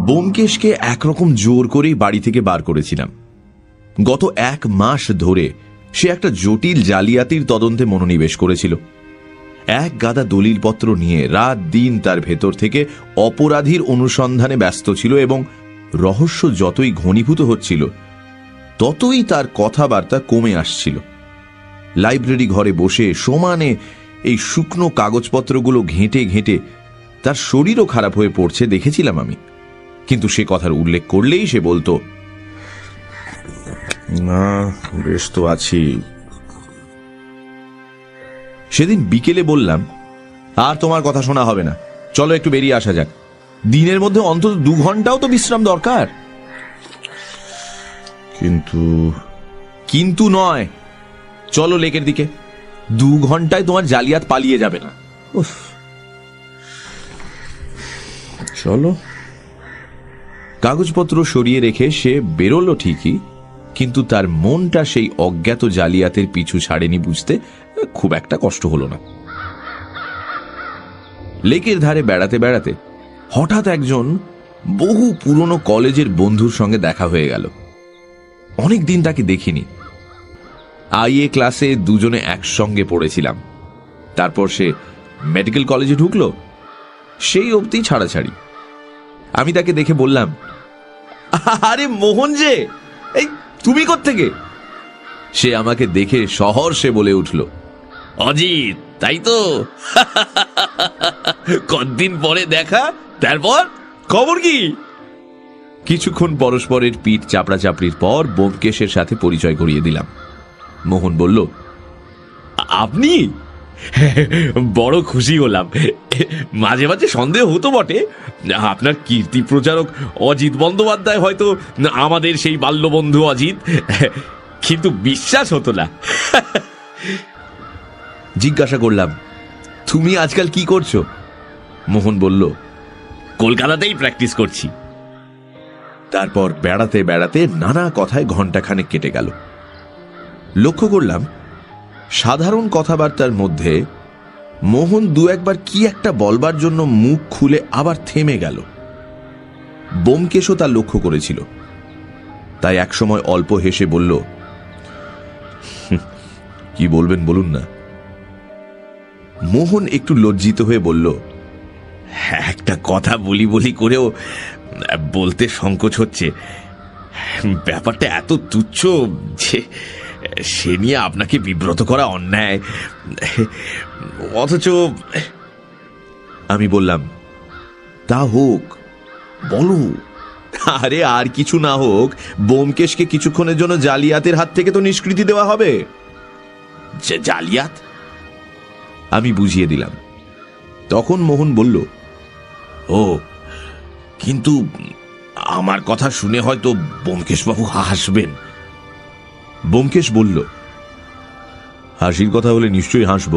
ব্যোমকেশকে একরকম জোর করেই বাড়ি থেকে বার করেছিলাম। গত 1 মাস ধরে সে একটা জটিল জালিয়াতির তদন্তে মনোনিবেশ করেছিল। এক গাদা দলিলপত্র নিয়ে রাত দিন তার ভেতর থেকে অপরাধীর অনুসন্ধানে ব্যস্ত ছিল এবং রহস্য যতই ঘনীভূত হচ্ছিল ততই তার কথাবার্তা কমে আসছিল। লাইব্রেরি ঘরে বসে সমানে এই শুকনো কাগজপত্রগুলো ঘেঁটে ঘেঁটে তার শরীরও খারাপ হয়ে পড়ছে দেখেছিলাম আমি। কিন্তু সে কথার উল্লেখ করলেই সে বলতো, না, বেশ তো আছি। সেদিন বিকেলে বললাম, আর তোমার কথা শোনা হবে না, চলো একটু বেরিয়ে আসা যাক। দিনের মধ্যে অন্তত 2 ঘন্টাও তো বিশ্রাম দরকার। কিন্তু নয়, চলো লেকের দিকে। 2 ঘন্টায় তোমার জালিয়াত পালিয়ে যাবে না। চলো। কাগজপত্র সরিয়ে রেখে সে বেরোলো ঠিকই, কিন্তু তার মনটা সেই অজ্ঞাত জালিয়াতের পিছু ছাড়েনি বুঝতে খুব একটা কষ্ট হলো না। লেকের ধারে বেড়াতে বেড়াতে হঠাৎ একজন বহু পুরনো কলেজের বন্ধুর সঙ্গে দেখা হয়ে গেল। অনেকদিন তাকে দেখিনি। আইএ ক্লাসে দুজনে একসঙ্গে পড়েছিলাম। তারপর সে মেডিকেল কলেজে ঢুকলো, সেই অবধি ছাড়াছাড়ি। আমি তাকে দেখে বললাম, আরে মোহন যে, এই তুমি কোত্থেকে? সে আমাকে দেখে সহর্ষে বলে উঠল, অজিত, তাই তো? কতদিন পরে দেখা, তারপর খবর কি? কিছুক্ষণ পরস্পরের পিঠ চাপড়া চাপড়ির পর ব্যোমকেশের সাথে পরিচয় করিয়ে দিলাম। মোহন বলল, আপনি? বড় খুশি হলাম। মাঝে মাঝে সন্দেহ হতো বটে, আপনার কীর্তি প্রচারক অজিত বন্দ্যোপাধ্যায় হয়তো আমাদের সেই বাল্যবন্ধু অজিত, কিন্তু বিশ্বাস হতো না। জিজ্ঞাসা করলাম, তুমি আজকাল কি করছো? মোহন বলল, কলকাতাতেই প্র্যাকটিস করছি। তারপর বেড়াতে বেড়াতে নানা কথায় ঘণ্টাখানেক কেটে গেল। লক্ষ্য করলাম সাধারণ কথাবার্তার মধ্যে মোহন 2-1 বার কি একটা বলবার জন্য মুখ খুলে আবার থেমে গেল। ব্যোমকেশও তা লক্ষ্য করেছিল, তাই একসময় অল্প হেসে বলল, কি বলবেন বলুন না। মোহন একটু লজ্জিত হয়ে বলল, একটা কথা বলি বলি করেও বলতে সংকোচ হচ্ছে। ব্যাপারটা এত তুচ্ছ যে সে নিয়ে আপনাকে বিব্রত করা অন্যায়। অথচ আমি বললাম, তা হোক, বলো। আরে আর কিছু না হোক, ব্যোমকেশকে কিছুক্ষণের জন্য জালিয়াতের হাত থেকে তো নিষ্কৃতি দেওয়া হবে। জালিয়াত? আমি বুঝিয়ে দিলাম। তখন মোহন বলল, ও, কিন্তু আমার কথা শুনে হয়তো ব্যোমকেশবাবু হাসবেন। ব্যোমকেশ বলল, হাসির কথা হলে নিশ্চয়ই হাসব,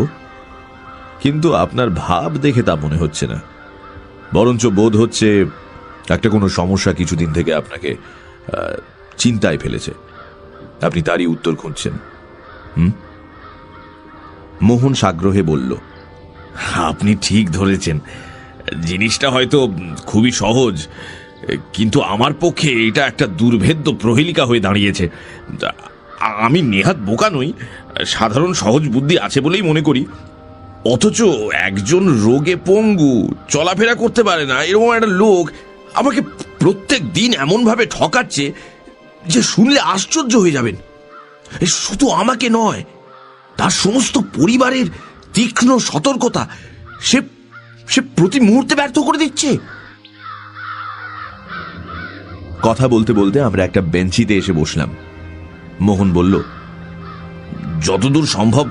কিন্তু আপনার ভাব দেখে তা মনে হচ্ছে না। বরঞ্চ বোধ হচ্ছে একটা কোনো সমস্যা কিছুদিন থেকে আপনাকে চিন্তায় ফেলেছে। আপনি তারই উত্তর খুঁজছেন। মোহন সাগ্রহে বলল, আপনি ঠিক ধরেছেন। জিনিসটা হয়তো খুবই সহজ, কিন্তু আমার পক্ষে এটা একটা দুর্ভেদ্য প্রহেলিকা হয়ে দাঁড়িয়েছে। আমি নেহাত বোকা নই, সাধারণ সহজ বুদ্ধি আছে বলেই মনে করি। অথচ একজন রোগে পঙ্গু, চলাফেরা করতে পারে না, এরকম একটা লোক আমাকে প্রত্যেক দিন এমন ভাবে ঠকাচ্ছে যে শুনলে আশ্চর্য হয়ে যাবেন। শুধু আমাকে নয়, তার সমস্ত পরিবারের তীক্ষ্ণ সতর্কতা সে প্রতি মুহূর্তে ব্যর্থ করে দিচ্ছে। কথা বলতে বলতে আমরা একটা বেঞ্চিতে এসে বসলাম। মোহন বলল, যতদূর সম্ভব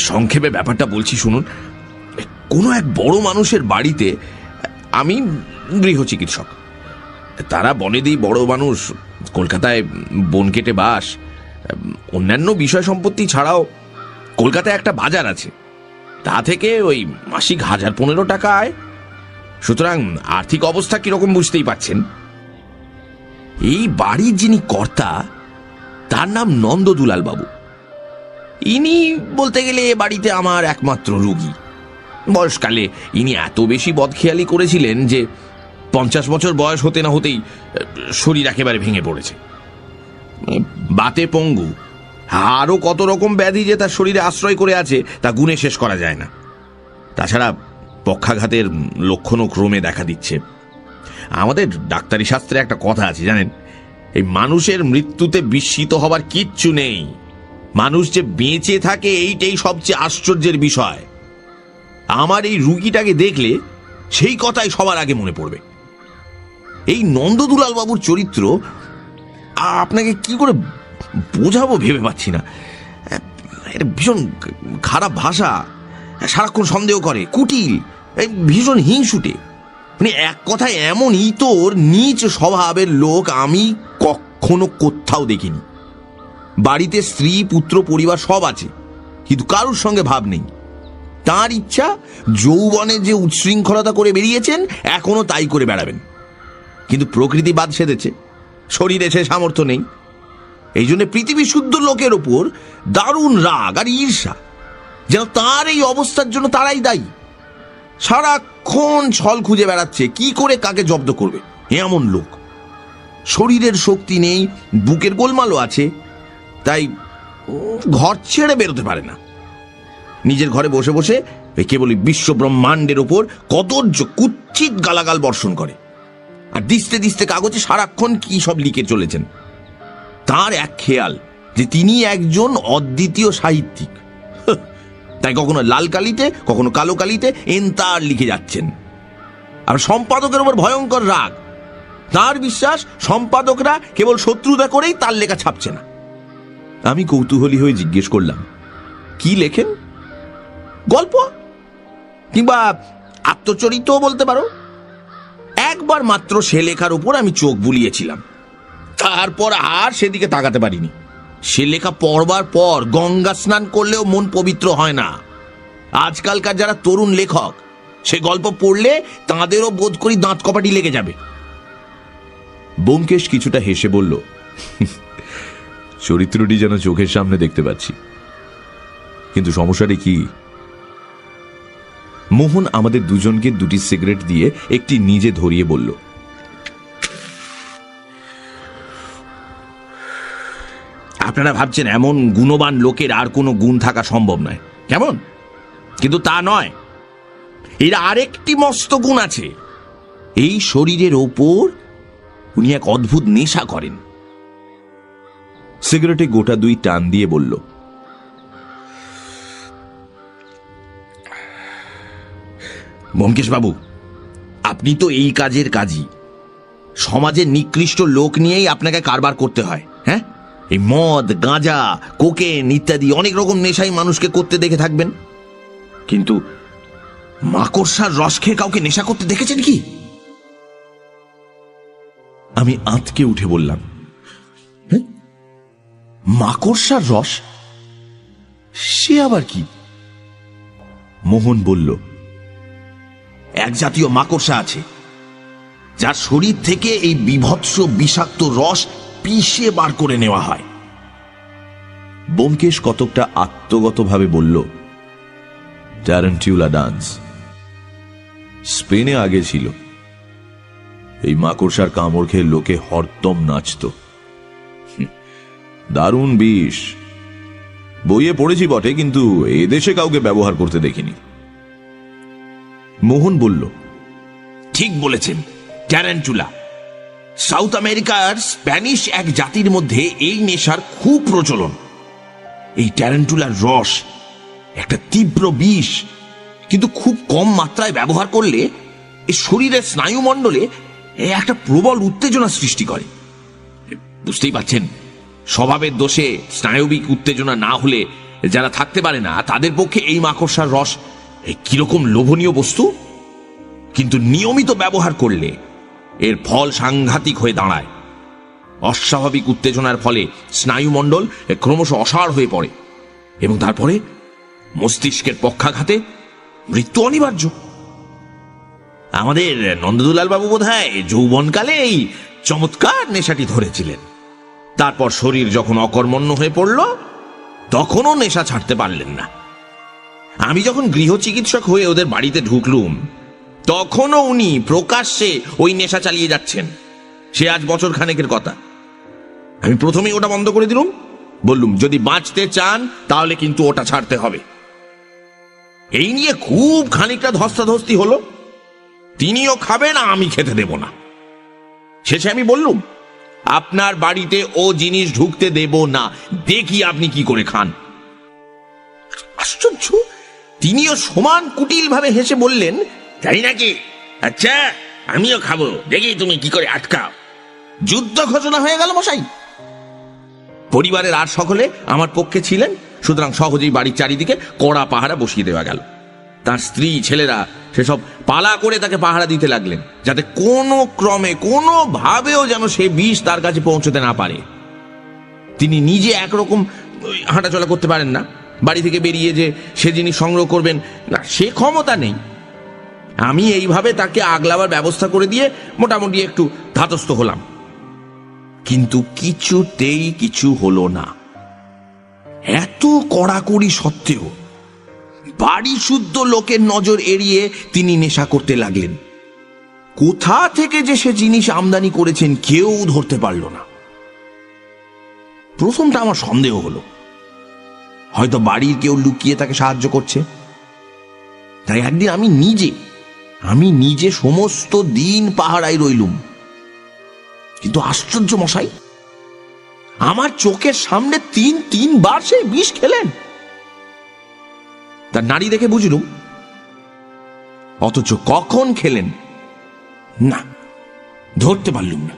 সংক্ষেপে ব্যাপারটা বলছি শুনুন। কোনো এক বড় মানুষের বাড়িতে, আমি গৃহ চিকিৎসক, তারা বনেদি বড় মানুষ, কলকাতায় বন কেটে বাস, অন্যান্য বিষয় সম্পত্তি ছাড়াও কলকাতায় একটা বাজার আছে, তা থেকে ওই মাসিক 1015 টাকা আয়। সুতরাং আর্থিক অবস্থা কিরকম বুঝতেই পাচ্ছেন। এই বাড়ির যিনি কর্তা, তার নাম নন্দদুলাল বাবু। ইনি বলতে গেলে এ বাড়িতে আমার একমাত্র রোগী। বয়সকালে ইনি এত বেশি বদখেয়ালি করেছিলেন যে 50 বছর বয়স হতে না হতেই শরীর একেবারে ভেঙে পড়েছে। বাতে পঙ্গু, আরও কত রকম ব্যাধি যে তার শরীরে আশ্রয় করে আছে তা গুণে শেষ করা যায় না। তাছাড়া পক্ষাঘাতের লক্ষণও ক্রমে দেখা দিচ্ছে। আমাদের ডাক্তারি শাস্ত্রে একটা কথা আছে জানেন, এই মানুষের মৃত্যুতে বিস্মিত হবার কিচ্ছু নেই, মানুষ যে বেঁচে থাকে এইটাই সবচেয়ে আশ্চর্যের বিষয়। আমার এই রুগীটাকে দেখলে সেই কথাই সবার আগে মনে পড়বে। এই নন্দদুলাল বাবুর চরিত্র আপনাকে কি করে বোঝাবো ভেবে পাচ্ছি না। এটা ভীষণ খারাপ ভাষা, সারাক্ষণ সন্দেহ করে, কুটিল, ভীষণ হিংসুটে, মানে এক কথায় এমন ইতর নীচ স্বভাবের লোক আমি কখনো কোথাও দেখিনি। বাড়িতে স্ত্রী পুত্র পরিবার সব আছে, কিন্তু কারোর সঙ্গে ভাব নেই। তার ইচ্ছা যৌবনে যে উচ্ছৃঙ্খলতা করে বেরিয়েছেন এখনো তাই করে বেড়াবেন, কিন্তু প্রকৃতি বাদ সেধেছে, শরীরে সে সামর্থ্য নেই। এই জন্য পৃথিবী শুদ্ধ লোকের ওপর দারুণ রাগ আর ঈর্ষা, যেন তার এই অবস্থার জন্য তারাই দায়ী। সারাক্ষণ ছল খুঁজে বেড়াচ্ছে কি করে কাকে জব্দ করবে। এমন লোক, শরীরের শক্তি নেই, বুকের গোলমালও আছে, তাই ঘর ছেড়ে বেরোতে পারে না। নিজের ঘরে বসে বসে কেবল বিশ্ব ব্রহ্মাণ্ডের ওপর কদর্য কুৎসিত গালাগাল বর্ষণ করে, আর দিস্তে দিস্তে কাগজে সারাক্ষণ কি সব লিখে চলেছেন। তার এক খেয়াল যে তিনি একজন অদ্বিতীয় সাহিত্যিক, তাই কখনো লাল কালিতে কখনো কালো কালিতে এন্তার লিখে যাচ্ছেন। আর সম্পাদকের উপর ভয়ঙ্কর রাগ, তার বিশ্বাস সম্পাদকরা কেবল শত্রুতা করেই তার লেখা ছাপছে না। আমি কৌতূহলী হয়ে জিজ্ঞেস করলাম, কি লেখেন? গল্প কিংবা আত্মচরিতও বলতে পারো। একবার মাত্র সে লেখার উপর আমি চোখ বুলিয়েছিলাম, তারপর আর সেদিকে তাকাতে পারিনি। সে লেখা পড়বার পর গঙ্গা স্নান করলেও মন পবিত্র হয় না। আজকালকার যারা তরুণ লেখক, সে গল্প পড়লে তাঁদেরও বোধ করি দাঁত কপাটি লেগে যাবে। ব্যোমকেশ কিছুটা হেসে বলল, চরিত্রটি যেন চোখের সামনে দেখতে পাচ্ছি, কিন্তু সমস্যাটা কি? মোহন আমাদের দুজনকে দুটি সিগারেট দিয়ে একটি নিজে ধরিয়ে বলল, আপনারা ভাবছেন এমন গুণবান লোকের আর কোনো গুণ থাকা সম্ভব নয়, কেমন? কিন্তু তা নয়, এর আরেকটি মস্ত গুণ আছে। এই শরীরের ওপর উনি এক অদ্ভুত নেশা করেন। সিগারেটে গোটা দুই টান দিয়ে বলল, ব্যোমকেশ বাবু, আপনি তো এই কাজের কাজী। সমাজের নিকৃষ্ট লোক নিয়েই আপনাকে কারবার করতে হয়। হ্যাঁ, এই মদ, গাঁজা, কোকেন ইত্যাদি অনেক রকম নেশাই মানুষকে করতে দেখে থাকবেন, কিন্তু মাকড়সার রস খেয়ে কাউকে নেশা করতে দেখেছেন কি? আমি আঁতকে উঠে বললাম, মাকড়সার রস? সে আবার কি? মোহন বলল, এক জাতীয় মাকড়সা আছে যার শরীর থেকে এই বিভৎস বিষাক্ত রস পিষে বার করে নেওয়া হয়। ব্যোমকেশ কতকটা আত্মগতভাবে বলল, ট্যারেন্টিউলা ডান্স স্পেনে আগে ছিল। এই মাকড়সার কামড় খেয়ে লোকে হরদম নাচত। দারুণ বিষ, বইয়ে পড়েছি বটে, কিন্তু এদেশে কাউকে ব্যবহার করতে দেখিনি। মোহন বলল, ঠিক বলেছেন, ট্যারেন্টুলা। সাউথ আমেরিকার স্প্যানিশ এক জাতির মধ্যে এই নেশার খুব প্রচলন। এই ট্যারেন্টুলার রস একটা তীব্র বিষ, কিন্তু খুব কম মাত্রায় ব্যবহার করলে এই শরীরের স্নায়ুমণ্ডলে একটা প্রবল উত্তেজনা সৃষ্টি করে। বুঝতেই পারছেন, স্বভাবের দোষে স্নায়বিক উত্তেজনা না হলে যারা থাকতে পারে না, তাদের পক্ষে এই মাকড়সার রস কিরকম লোভনীয় বস্তু। কিন্তু নিয়মিত ব্যবহার করলে এর ফল সাংঘাতিক হয়ে দাঁড়ায়। অস্বাভাবিক উত্তেজনার ফলে স্নায়ুমণ্ডল ক্রমশ অসাড় হয়ে পড়ে এবং তারপরে মস্তিষ্কের পক্ষাঘাতে মৃত্যু অনিবার্য। আমাদের নন্দদুলাল বাবু বোধহয় যৌবনকালে এই চমৎকার নেশাটি ধরেছিলেন। তারপর শরীর যখন অকর্মণ্য হয়ে পড়ল, তখনও নেশা ছাড়তে পারলেন না। আমি যখন গৃহ চিকিৎসক হয়ে ওদের বাড়িতে ঢুকলুম, তখনও উনি প্রকাশ্যে ওই নেশা চালিয়ে যাচ্ছেন। সে আজ বছর খানেকের কথা। আমি প্রথমেই ওটা বন্ধ করে দিলুম, বললুম যদি বাঁচতে চান তাহলে কিন্তু ওটা ছাড়তে হবে। এই নিয়ে খুব খানিকটা ধস্তাধস্তি হলো। তিনিও খাবেন, আমি খেতে দেব না। শেষে আমি বললুম, আপনার বাড়িতে ও জিনিস ঢুকতে দেব না, দেখি আপনি কি করে খান। আশ্চর্য, তিনিও সমান কুটিল ভাবে হেসে বললেন, তাই নাকি? আচ্ছা, আমিও খাবো, দেখি তুমি কি করে আটকাও। যুদ্ধ ঘোষণা হয়ে গেল মশাই। পরিবারের আর সকলে আমার পক্ষে ছিলেন, সুতরাং সহজেই বাড়ির চারিদিকে কড়া পাহারা বসিয়ে দেওয়া গেল। তার স্ত্রী ছেলেরা সেসব পালা করে তাকে পাহারা দিতে লাগলেন, যাতে কোনো ক্রমে কোনো ভাবেও যেন সে বিষ তার কাছে পৌঁছতে না পারে। তিনি নিজে একরকম হাঁটাচলা করতে পারেন না, বাড়ি থেকে বেরিয়ে যে সে জিনিস সংগ্রহ করবেন না, সে ক্ষমতা নেই। আমি এইভাবে তাকে আগলাবার ব্যবস্থা করে দিয়ে মোটামুটি একটু ধাতস্থ হলাম, কিন্তু কিছুতেই কিছু হলো না। এত কড়াকড়ি সত্ত্বেও বাড়ি শুদ্ধ লোকের নজর এড়িয়ে তিনি নেশা করতে লাগলেন। কোথা থেকে যে সে জিনিস আমদানি করেছেন কেউ ধরতে পারল না। প্রথমটা আমার সন্দেহ হলো, হয়তো বাড়ির কেউ লুকিয়ে তাকে সাহায্য করছে। তাই একদিন আমি নিজে সমস্ত দিন পাহারায় রইলুম। কিন্তু আশ্চর্য মশাই, আমার চোখের সামনে তিনবার সেই বিষ খেলেন। তার নাড়ি দেখে বুঝলুম, অথচ কখন খেলেন না ধরতে পারলুম না।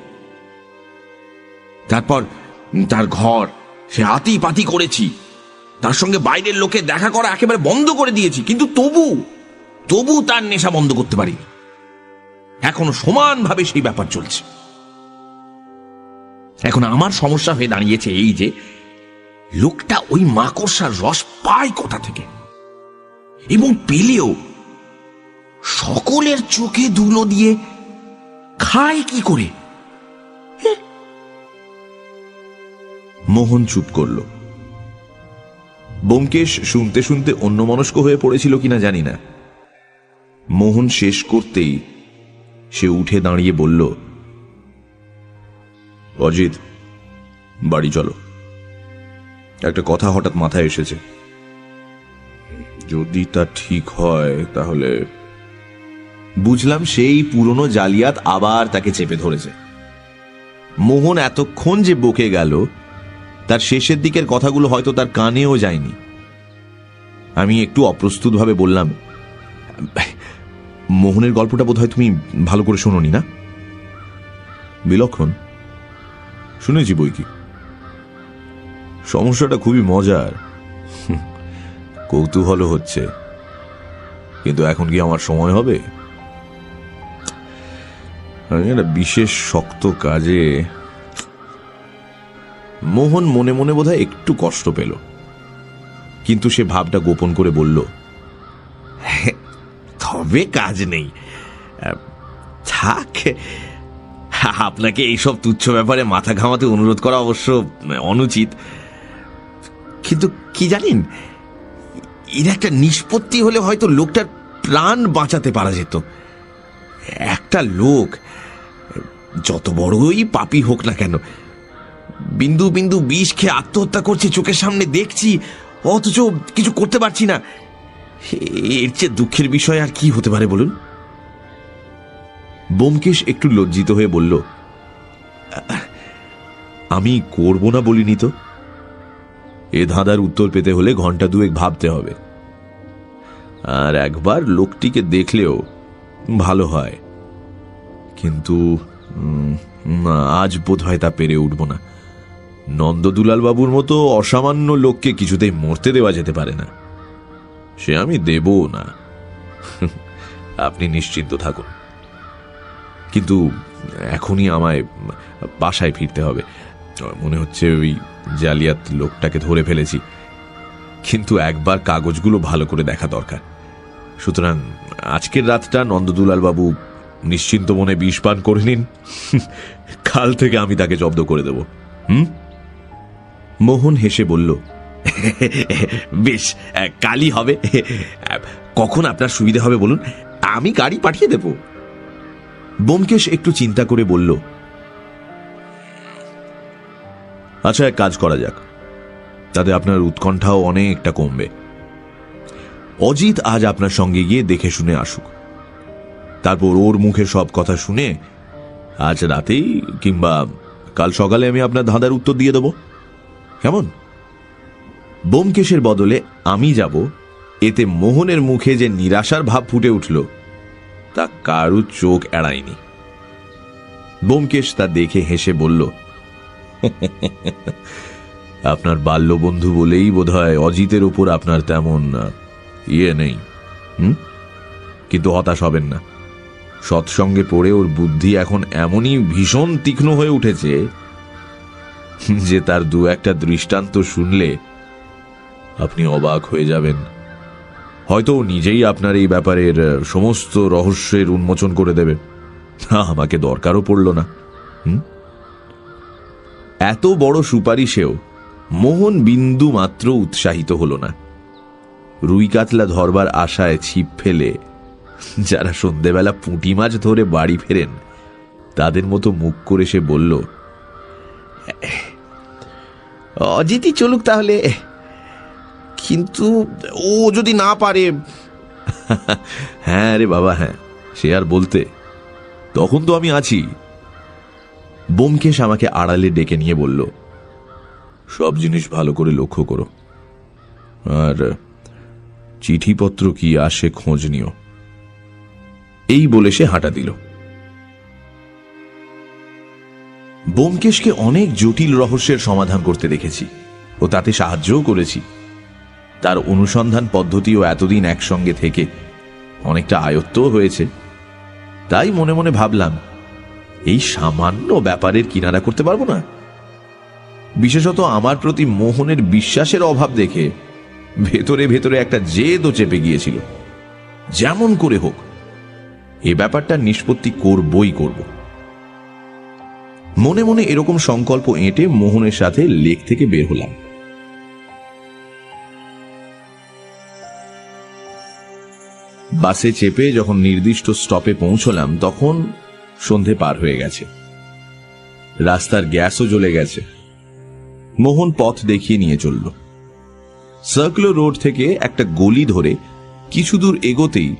তারপর তার ঘর সে আতি পাতি করেছি, তার সঙ্গে বাইরের লোকে দেখা করা একেবারে বন্ধ করে দিয়েছি, কিন্তু তবু তার নেশা বন্ধ করতে পারিনি। এখনো সমানভাবে সেই ব্যাপার চলছে। এখন আমার সমস্যা হয়ে দাঁড়িয়েছে এই যে, লোকটা ওই মাকড়সার রস পায় কোথা থেকে, এবং পেলেও সকলের চোখে ধুলো দিয়ে খায় কি করে? মোহন চুপ করল। ব্যোমকেশ শুনতে শুনতে অন্যমনস্ক হয়ে পড়েছিল কিনা জানি না। মোহন শেষ করতেই সে উঠে দাঁড়িয়ে বলল, অজিত, বাড়ি চলো, একটা কথা হঠাৎ মাথায় এসেছে। যদি তা ঠিক হয় তাহলে। বুঝলাম সেই পুরনো জালিয়াত আবার তাকে চেপে ধরেছে। মোহন এতক্ষণ যে বকে গেল, তার শেষের দিকের কথাগুলো হয়তো তার কানেও যায়নি। আমি একটু অপ্রস্তুত ভাবে বললাম, মোহনের গল্পটা বোধহয় তুমি ভালো করে শোনোনি না? বিলক্ষণ, শুনেছি বই কি। সমস্যাটা খুবই মজার, কৌতূহল হচ্ছে, কিন্তু এখন কি আমার সময় হবে? আমি একটা বিশেষ শক্ত কাজে। মোহন মনে মনে বোধহয় একটু কষ্ট পেল, কিন্তু সে ভাবটা গোপন করে বলল, তবে কাজ নেই, থাক। আপনাকে এইসব তুচ্ছ ব্যাপারে মাথা ঘামাতে অনুরোধ করা অবশ্য অনুচিত, কিন্তু কি জানেন, এর একটা নিষ্পত্তি হলে হয়তো লোকটার প্রাণ বাঁচাতে পারা যেত। একটা লোক যত বড়ই পাপী হোক না কেন, বিন্দু বিন্দু বিষ খেয়ে আত্মহত্যা করছে, চোখের সামনে দেখছি, অথচ কিছু করতে পারছি না। এর চেয়ে দুঃখের বিষয় আর কি হতে পারে বলুন? ব্যোমকেশ একটু লজ্জিত হয়ে বলল, আমি করব না বলিনি তো। এ ধাঁধার উত্তর পেতে হলে ঘন্টা দুয়েক ভাবতে হবে, আর একবার লোকটিকে দেখলেও ভালো হয়, কিন্তু আজ বোধ হয় তা পেরে উঠব না। নন্দদুলাল বাবুর মতো অসামান্য লোককে কিছুতেই মরতে দেওয়া যেতে পারে না, সে আমি দেব না। আপনি নিশ্চিন্ত থাকুন, কিন্তু এখনই আমায় বাসায় ফিরতে হবে। মনে হচ্ছে ওই জালিয়াত লোকটাকে ধরে ফেলেছি, কিন্তু একবার কাগজগুলো ভালো করে দেখা দরকার। সুতরাং আজকের রাতটা নন্দদুলাল বাবু নিশ্চিন্ত মনে বিষ পান করে নিন, কাল থেকে আমি তাকে জব্দ করে দেব। মোহন হেসে বলল, বেশ, কালই হবে। কখন আপনার সুবিধা হবে বলুন, আমি গাড়ি পাঠিয়ে দেব। ব্যোমকেশ একটু চিন্তা করে বলল, আচ্ছা, এক কাজ করা যাক, তাতে আপনার উৎকণ্ঠাও অনেকটা কমবে। অজিত আজ আপনার সঙ্গে গিয়ে দেখে শুনে আসুক, তারপর ওর মুখে সব কথা শুনে আজ রাতেই কিংবা কাল সকালে আমি আপনার ধাঁধার উত্তর দিয়ে দেব, কেমন? ব্যোমকেশের বদলে আমি যাব, এতে মোহনের মুখে যে নিরাশার ভাব ফুটে উঠল তা কারু চোখ এড়ায়নি। ব্যোমকেশ তা দেখে হেসে বলল, আপনার বাল্যবন্ধু বলেই বোধহয় অজিতের উপর আপনার তেমন ইয়ে নেই। কিন্তু হতাশ হবেন না, সৎসঙ্গে পড়ে ওর বুদ্ধি এখন এমনই ভীষণ তীক্ষ্ণ হয়ে উঠেছে যে তার দু একটা দৃষ্টান্ত শুনলে আপনি অবাক হয়ে যাবেন। হয়তো নিজেই আপনার এই ব্যাপারের সমস্ত রহস্যের উন্মোচন করে দেবে, আমাকে দরকারও পড়ল না। এত বড় সুপারিশেও মোহন বিন্দু মাত্র উৎসাহিত হল না। রুই কাতলা ধরবার আশায় ছিপ ফেলে যারা সন্ধেবেলা পুঁটি মাছ ধরে বাড়ি ফেরেন তাদের মতো মুখ করে সে বলল, অজিতই চলুক তাহলে, কিন্তু ও যদি না পারে। হ্যাঁ রে বাবা, হ্যাঁ, সে আর বলতে, তখন তো আমি আছি। ব্যোমকেশ আমাকে আড়ালে ডেকে নিয়ে বলল, সব জিনিস ভালো করে লক্ষ্য করো, আর চিঠিপত্র কি আসে খোঁজ নিও। এই বলে সে হাঁটা দিল। ব্যোমকেশকে অনেক জটিল রহস্যের সমাধান করতে দেখেছি ও তাতে সাহায্যও করেছি। তার অনুসন্ধান পদ্ধতিও এতদিন একসঙ্গে থেকে অনেকটা আয়ত্তও হয়েছে। তাই মনে মনে ভাবলাম, এই সামান্য ব্যাপারের কিনারা করতে পারবো না? বিশেষত আমার প্রতি মোহনের বিশ্বাসের অভাব দেখে ভেতরে ভেতরে একটা জেদও চেপে গিয়েছিল। যেমন করে হোক এ ব্যাপারটা নিষ্পত্তি করবই করব। মনে মনে এরকম সংকল্প এঁটে মোহনের সাথে লেক থেকে বের হলাম। বাসে চেপে যখন নির্দিষ্ট স্টপে পৌঁছলাম তখন সন্ধে পার হয়ে গেছে, রাস্তার গ্যাসও জ্বলে গেছে। মোহন পথ দেখিয়ে নিয়ে চলল। সার্কুলার রোড থেকে একটা গলি ধরে কিছু দূর এগোতেই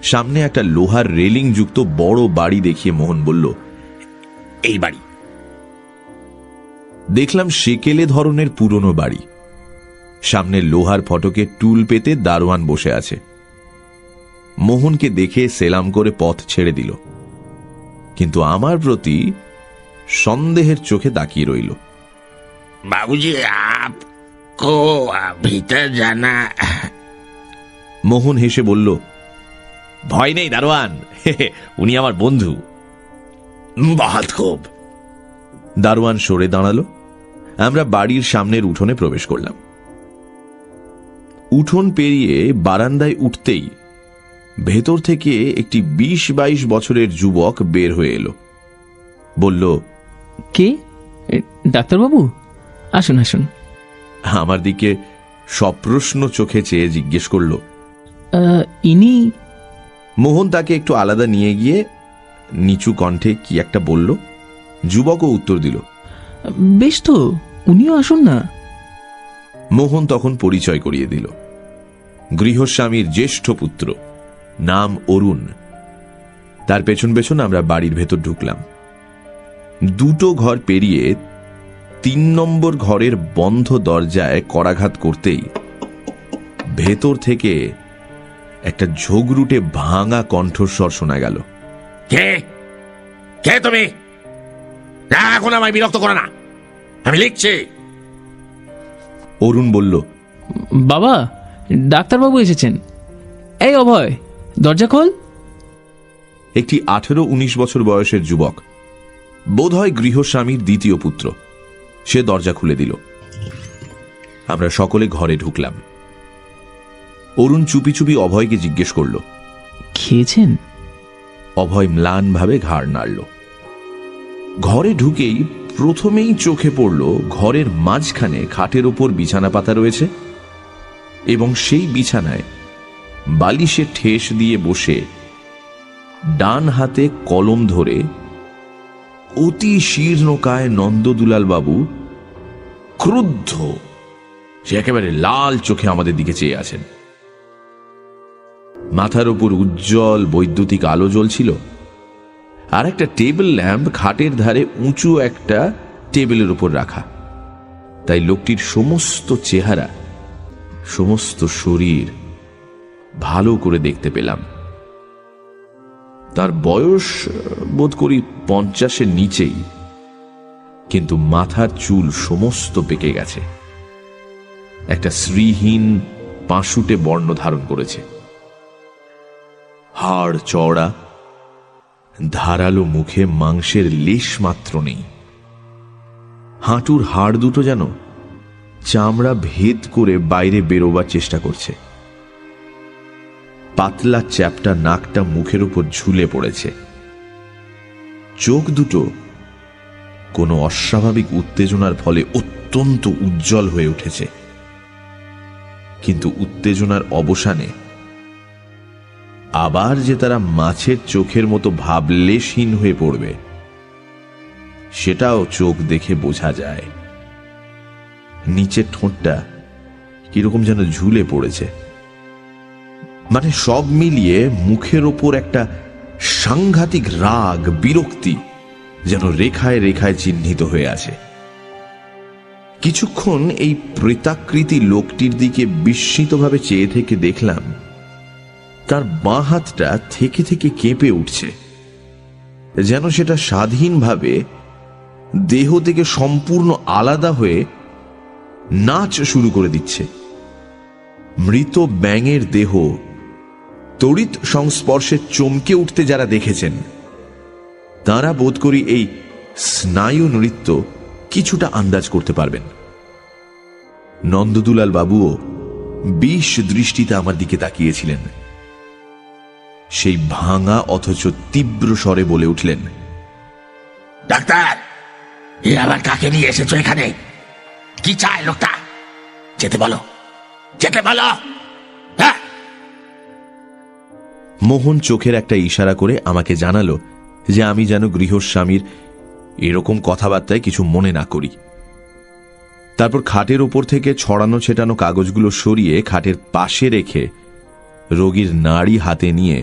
সামনে একটা লোহার রেলিং যুক্ত বড় বাড়ি দেখিয়ে মোহন বলল, এই বাড়ি। দেখলাম সেকেলে ধরনের পুরনো বাড়ি। সামনে লোহার ফটকে টুল পেতে দারোয়ান বসে আছে। মোহনকে দেখে সেলাম করে পথ ছেড়ে দিল, কিন্তু আমার প্রতি সন্দেহের চোখে তাকিয়ে রইল। বাবুজি, আপকো ভিতর জানা? মোহন হেসে বলল, ভয় নেই দারোয়ান, উনি আমার বন্ধু। বহুত খুব। দারোয়ান সরে দাঁড়ালো। আমরা বাড়ির সামনের উঠোনে প্রবেশ করলাম। উঠোন পেরিয়ে বারান্দায় উঠতেই ভেতর থেকে একটি ২০-২২ বছরের যুবক বের হয়ে এলো। বলল, কে? ডাক্তারবাবু, আসুন আসুন। আমার দিকে সপ্রশ্ন চোখে চেয়ে জিজ্ঞেস করল, ইনি? মোহন তাকে একটু আলাদা নিয়ে গিয়ে নিচু কণ্ঠে কি একটা বলল। যুবকও উত্তর দিল, বেশ তো, উনিও আসুন না। মোহন তখন পরিচয় করিয়ে দিল। গৃহস্বামীর জ্যেষ্ঠ পুত্র, নাম অরুণ। তার পেছন পেছন আমরা বাড়ির ভেতর ঢুকলাম। দুটো ঘর পেরিয়ে ৩ নম্বর ঘরের বন্ধ দরজায় করাঘাত করতেই ভেতর থেকে একটা ঝগড়ুটে ভাঙা কণ্ঠস্বর শোনা গেল। কে কে তুমি? এখন আমায় বিরক্ত করো না, আমি লিখছি। অরুণ বলল, বাবা, ডাক্তারবাবু এসেছেন। এই অভয়, দরজা খোল। একটি ১৮-১৯ বছর বয়সের যুবক, বোধহয় গৃহস্বামীর দ্বিতীয় পুত্র, সে দরজা খুলে দিল। আমরা সকলে ঘরে ঢুকলাম। অরুণ চুপি চুপি অভয়কে জিজ্ঞেস করল, খেয়েছেন? অভয় ম্লানভাবে ঘাড় নাড়ল। ঘরে ঢুকেই প্রথমেই চোখে পড়ল ঘরের মাঝখানে খাটের ওপর বিছানা পাতা রয়েছে এবং সেই বিছানায় বালিশে ঠেস দিয়ে বসে ডান হাতে কলম ধরে অতি শীর্ণকায় নন্দদুলাল বাবু ক্রুদ্ধ, সে একেবারে লাল চোখে আমাদের দিকে চেয়ে আছেন। মাথার উপর উজ্জ্বল বৈদ্যুতিক আলো জ্বলছিল, আর একটা টেবিল ল্যাম্প খাটের ধারে উঁচু একটা টেবিলের উপর রাখা। তাই লোকটির সমস্ত চেহারা, সমস্ত শরীর ভালো করে দেখতে পেলাম। তার বয়স বোধ করি 50-এর নিচেই, কিন্তু মাথার চুল সমস্ত পেকে গেছে, একটা শ্রীহীন পাশুটে বর্ণ ধারণ করেছে। হাড় চওড়া, ধারালো মুখে মাংসের লেশ মাত্র নেই। হাঁটুর হাড় দুটো যেন চামড়া ভেদ করে বাইরে বেরোবার চেষ্টা করছে। পাতলা চ্যাপ্টা নাকটা মুখের উপর ঝুলে পড়েছে। চোখ দুটো কোনো অস্বাভাবিক উত্তেজনার ফলে অত্যন্ত উজ্জ্বল হয়ে উঠেছে, কিন্তু উত্তেজনার অবসানে আবার যে তারা মাছের চোখের মতো ভাবলেশহীন হয়ে পড়বে, সেটাও চোখ দেখে বোঝা যায়। নিচের ঠোঁটটা কিরকম যেন ঝুলে পড়েছে। মানে সব মিলিয়ে মুখের ওপর একটা সাংঘাতিক রাগ, বিরক্তি যেন রেখায় রেখায় চিহ্নিত হয়ে আছে। কিছুক্ষণ এই প্রেতাকৃতি লোকটির দিকে বিস্মিতভাবে চেয়ে থেকে দেখলাম তার বাঁ হাতটা থেকে থেকে কেঁপে উঠছে, যেন সেটা স্বাধীনভাবে দেহ থেকে সম্পূর্ণ আলাদা হয়ে নাচ শুরু করে দিচ্ছে। মৃত ব্যাঙের দেহ তড়িৎ সংস্পর্শে চমকে উঠতে যারা দেখেছেন, তারা বোধ করি এই স্নায়ু নৃত্য কিছুটা আন্দাজ করতে পারবেন। নন্দদুলাল বাবুও বিষ দৃষ্টিতে আমার দিকে তাকিয়েছিলেন। সেই ভাঙা অথচ তীব্র স্বরে বলে উঠলেন, ডাক্তার, এ আবার কাকে নিয়ে এসেছো এখানে? কি চায় লোকটা? যেতে বলো, যেতে বলো। হ্যাঁ। মোহন চোখের একটা ইশারা করে আমাকে জানালো যে আমি যেন গৃহস্বামীর এরকম কথাবার্তায় কিছু মনে না করি। তারপর খাটের ওপর থেকে ছড়ানো ছেটানো কাগজগুলো সরিয়ে খাটের পাশে রেখে রোগীর নাড়ি হাতে নিয়ে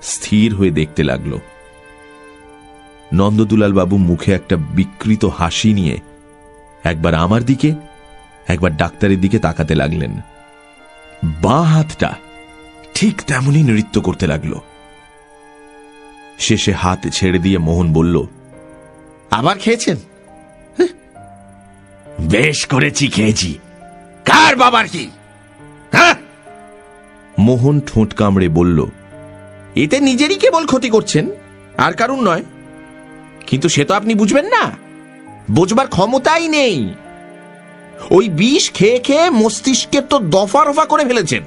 স্থির হয়ে দেখতে লাগল। নন্দদুলাল বাবু মুখে একটা বিকৃত হাসি নিয়ে একবার আমার দিকে, একবার ডাক্তারের দিকে তাকাতে লাগলেন। বাঁ হাতটা ঠিক তেমনই নৃত্য করতে লাগল। শেষে হাত ছেড়ে দিয়ে মোহন বলল, আবার খেয়েছেন? বেশ করেছি, খেয়েছি। কার বাবার কি? হ্যাঁ। মোহন ঠোঁট কামড়ে বলল, এতে নিজেরই কেবল ক্ষতি করছেন, আর কারণ নয়। কিন্তু সে তো আপনি বুঝবেন না, বোঝবার ক্ষমতাই নেই। ওই বিষ খেয়ে খেয়ে মস্তিষ্কের তো দফা রফা করে ফেলেছেন।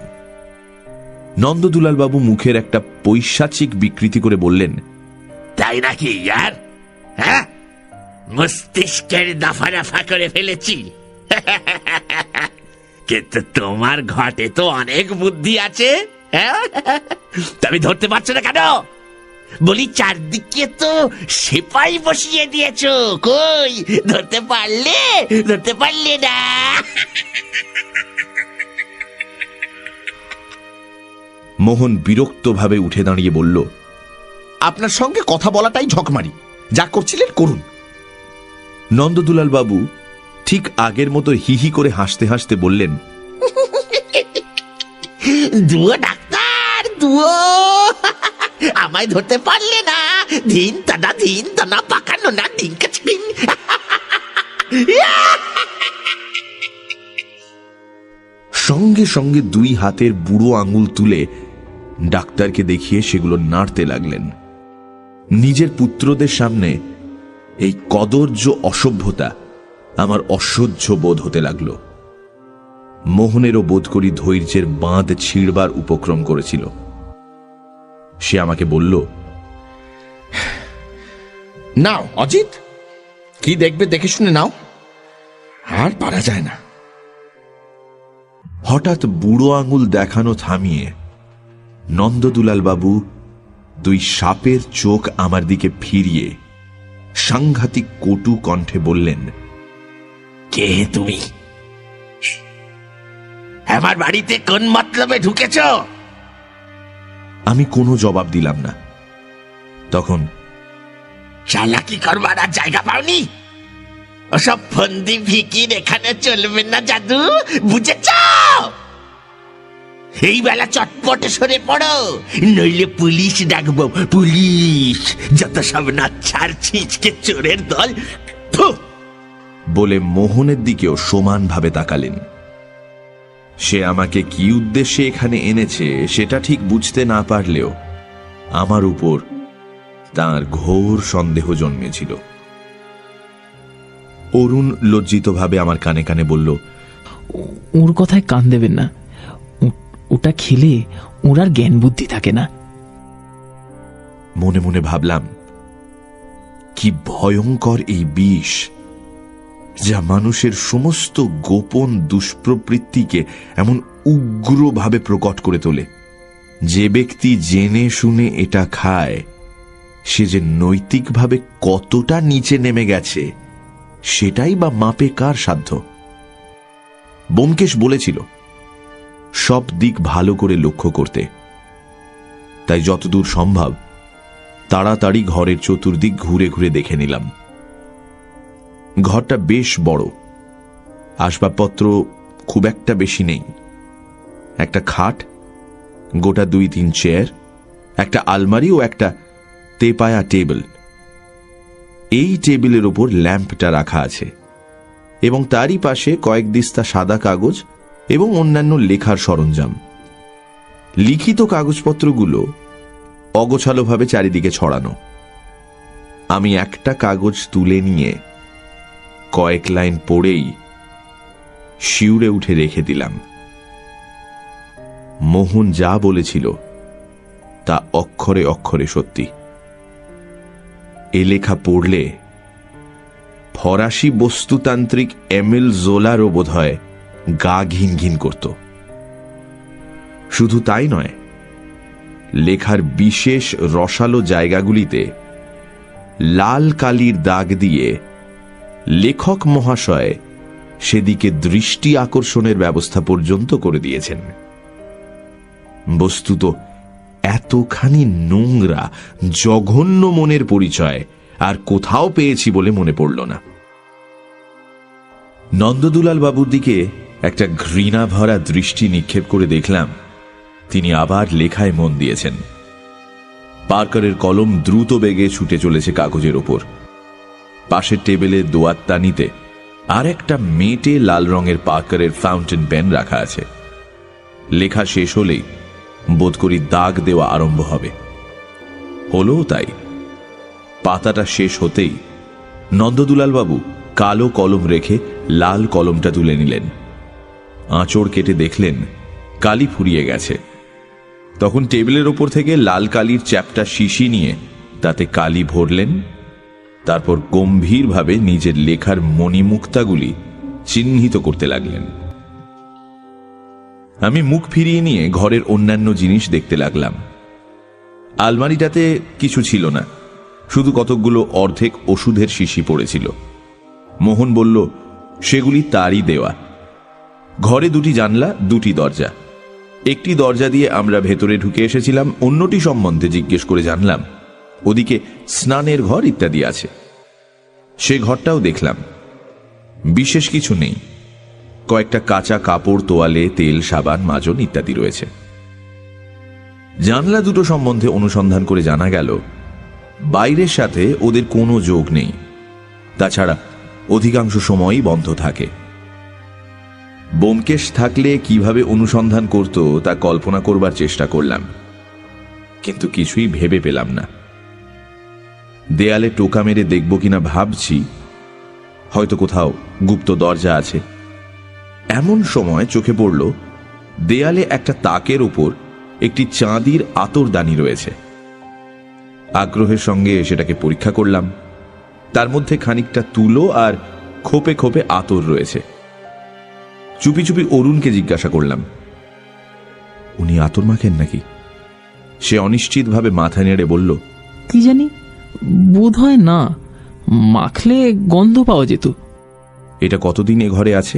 নন্দদুলাল বাবু মুখের একটা পৈশাচিক বিকৃতি করে বললেন, তাই নাকি ইয়ার? হ্যাঁ, মস্তিষ্কের দফা রফা করে ফেলেছি। কিন্তু তোমার ঘটে তো অনেক বুদ্ধি আছে। হ্যাঁ, তুমি ধরতে পারছো না কেন? বলি, চারদিকে তো সেপাই বসিয়ে দিয়েছো, কই ধরতে পারলে? ধরতে পারলে না। মোহন বিরক্তভাবে উঠে দাঁড়িয়ে বলল, আপনার সঙ্গে কথা বলাটাই ঝকমারি, যা করছিলেন করুন। নন্দদুলাল বাবু ঠিক আগের মতো হিহি করে হাসতে হাসতে বললেন, দুয়ো ডাক্তার, দুয়ো আমায় ধরতে পারলে না। ধিন টানা পাকানো না ডিঙ্কা চিং। সঙ্গে সঙ্গে দুই হাতের বুড়ো আঙুল তুলে ডাক্তারকে দেখিয়ে সেগুলো নাড়তে লাগলেন। নিজের পুত্রদের সামনে এই কদর্য অসভ্যতা আমার অসহ্য বোধ হতে লাগল। মোহনেরও বোধ করি ধৈর্যের বাঁধ ছিঁড়বার উপক্রম করেছিল। সে আমাকে বলল, নাও অজিত, কি দেখবে দেখে শুনে নাও, আর পারা যায় না। হঠাৎ বুড়ো আঙুল দেখানো থামিয়ে নন্দদুলাল বাবু দুই সাপের চোখ আমার দিকে ফিরিয়ে সাংঘাতিক কটু কণ্ঠে বললেন, কে তুমি? আমার বাড়িতে কোন মতলবে ঢুকেছ? আমি কোনো জবাব দিলাম না। তখন, চালাকি করবার আর জায়গা পাওনি? ওসব ফন্দি ফিকির এখানে চলবে না জাদু, বুঝেছ? এই বেলা চটপট সরে পড়ো, নইলে পুলিশ ডাকবো, পুলিশ। যত সব নাচ্ছার ছিঁচকে চোরের দল। ফু! বলে মোহনের দিকেও সমানভাবে তাকালেন। সে আমাকে কি উদ্দেশ্যে এখানে এনেছে সেটা ঠিক বুঝতে না পারলেও আমার উপর তার ঘোর সন্দেহ জন্মেছিল। অরুণ লজ্জিতভাবে আমার কানে কানে বলল, ওর কথায় কান দেবেন না, ওটা খেলে ওর আর জ্ঞান বুদ্ধি থাকে না। মনে মনে ভাবলাম, কি ভয়ঙ্কর এই বিষ, যা মানুষের সমস্ত গোপন দুষ্প্রবৃত্তিকে এমন উগ্রভাবে প্রকট করে তোলে। যে ব্যক্তি জেনে শুনে এটা খায়, সে যে নৈতিকভাবে কতটা নিচে নেমে গেছে সেটাই বা মাপে কার সাধ্য। ব্যোমকেশ বলেছিল সব দিক ভালো করে লক্ষ্য করতে, তাই যতদূর সম্ভব তাড়াতাড়ি ঘরের চতুর্দিক ঘুরে ঘুরে দেখে নিলাম। ঘরটা বেশ বড়, আসবাবপত্র খুব একটা বেশি নেই। একটা খাট, গোটা 2-3 চেয়ার, একটা আলমারি ও একটা তেপায়া টেবিল। এই টেবিলের ওপর ল্যাম্পটা রাখা আছে এবং তারই পাশে কয়েক দিস্তা সাদা কাগজ এবং অন্যান্য লেখার সরঞ্জাম। লিখিত কাগজপত্রগুলো অগোছালোভাবে চারিদিকে ছড়ানো। আমি একটা কাগজ তুলে নিয়ে কয়েক লাইন পড়েই শিউরে উঠে রেখে দিলাম। মোহন যা বলেছিল তা অক্ষরে অক্ষরে সত্যি। এ লেখা পড়লে ফরাসি বস্তুতান্ত্রিক এমিল জোলারও বোধহয় গা ঘিন ঘিন করত। শুধু তাই নয়, লেখার বিশেষ রসালো জায়গাগুলিতে লাল কালির দাগ দিয়ে লেখক মহাশয় সেদিকে দৃষ্টি আকর্ষণের ব্যবস্থা পর্যন্ত করে দিয়েছেন। বস্তুত এতখানি নোংরা জঘন্য মনের পরিচয় আর কোথাও পেয়েছি বলে মনে পড়ল না। নন্দদুলাল বাবুর দিকে একটা ঘৃণা ভরা দৃষ্টি নিক্ষেপ করে দেখলাম তিনি আবার লেখায় মন দিয়েছেন। পার্কারের কলম দ্রুত বেগে ছুটে চলেছে কাগজের ওপর। পাশের টেবিলে দোয়াত্তানিতে আর একটা মেটে লাল রঙের পার্কারের ফাউন্টেন পেন রাখা আছে। লেখা শেষ হলেই বোধ করি দাগ দেওয়া আরম্ভ হবে। হলো তাই। পাতাটা শেষ হতেই নন্দদুলাল বাবু কালো কলম রেখে লাল কলমটা তুলে নিলেন। আঁচড় কেটে দেখলেন কালি ফুরিয়ে গেছে। তখন টেবিলের ওপর থেকে লাল কালির চ্যাপটা শিশি নিয়ে তাতে কালি ভরলেন। তারপর গম্ভীরভাবে নিজের লেখার মণিমুক্তাগুলি চিহ্নিত করতে লাগলেন। আমি মুখ ফিরিয়ে নিয়ে ঘরের অন্যান্য জিনিস দেখতে লাগলাম। আলমারিটাতে কিছু ছিল না, শুধু কতকগুলো অর্ধেক ওষুধের শিশি পড়েছিল। মোহন বলল সেগুলি তারই দেওয়া। ঘরে 2টি জানলা, 2টি দরজা। একটি দরজা দিয়ে আমরা ভেতরে ঢুকে এসেছিলাম, অন্যটি সম্বন্ধে জিজ্ঞেস করে জানলাম ওদিকে স্নানের ঘর ইত্যাদি আছে। সে ঘরটাও দেখলাম। বিশেষ কিছু নেই, কয়েকটা কাঁচা কাপড়, তোয়ালে, তেল, সাবান, মাজন ইত্যাদি রয়েছে। জানলা দুটো সম্বন্ধে অনুসন্ধান করে জানা গেল বাইরের সাথে ওদের কোনো যোগ নেই, তাছাড়া অধিকাংশ সময়ই বন্ধ থাকে। ব্যোমকেশ থাকলে কিভাবে অনুসন্ধান করত তা কল্পনা করবার চেষ্টা করলাম, কিন্তু কিছুই ভেবে পেলাম না। দেয়ালে টোকা মেরে দেখব কিনা ভাবছি, হয়তো কোথাও গুপ্ত দরজা আছে। এমন সময় চোখে পড়ল দেয়ালে একটা তাকের উপর একটি চাঁদির আতরদানি রয়েছে। আগ্রহের সঙ্গে সেটাকে পরীক্ষা করলাম। তার মধ্যে খানিকটা তুলো আর খোপে খোপে আতর রয়েছে। চুপি চুপি অরুণকে জিজ্ঞাসা করলাম, উনি আতর মাখেন নাকি? সে অনিশ্চিতভাবে মাথা নেড়ে বলল, কি জানি, বোধ হয় না, মাখলে গন্ধ পাওয়া যেত। এটা কতদিন এ ঘরে আছে?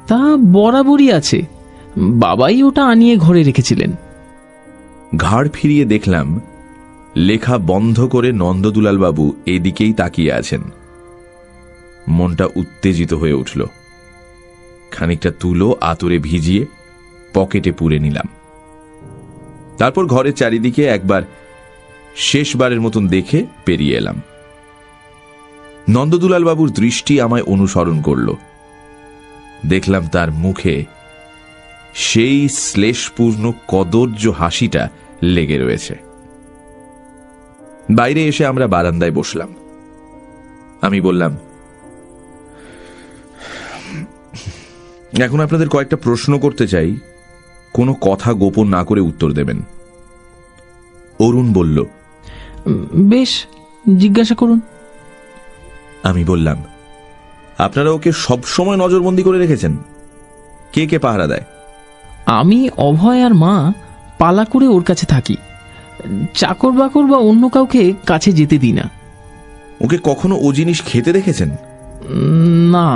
তা বরাবরই আছে, বাবাই ওটা আনিয়ে ঘরে রেখেছিলেন। ঘাড় ফিরিয়ে দেখলাম লেখা বন্ধ করে নন্দদুলাল বাবু এদিকেই তাকিয়ে আছেন। মনটা উত্তেজিত হয়ে উঠল। খানিকটা তুলো আতরে ভিজিয়ে পকেটে পুরে নিলাম। তারপর ঘরের চারিদিকে একবার শেষবারের মতন দেখে পেরিয়ে এলাম। নন্দদুলাল বাবুর দৃষ্টি আমায় অনুসরণ করল। দেখলাম তার মুখে সেই শ্লেষপূর্ণ কদর্য হাসিটা লেগে রয়েছে। বাইরে এসে আমরা বারান্দায় বসলাম। আমি বললাম, এখন আপনাদের কয়েকটা প্রশ্ন করতে চাই, কোনো কথা গোপন না করে উত্তর দেবেন। অরুণ বলল, বেশ, জিজ্ঞাসা করুন। আমি বললাম, আপনারা ওকে সবসময় নজরবন্দি করে রেখেছেন? কে কে পাহারা দেয়? আমি, অভয় আর মা পালা করে ওর কাছে থাকি। চাকর বাকর বা অন্য কাউকে কাছে যেতে দিই না। ওকে কখনো ও জিনিস খেতে দেখেছেন? না,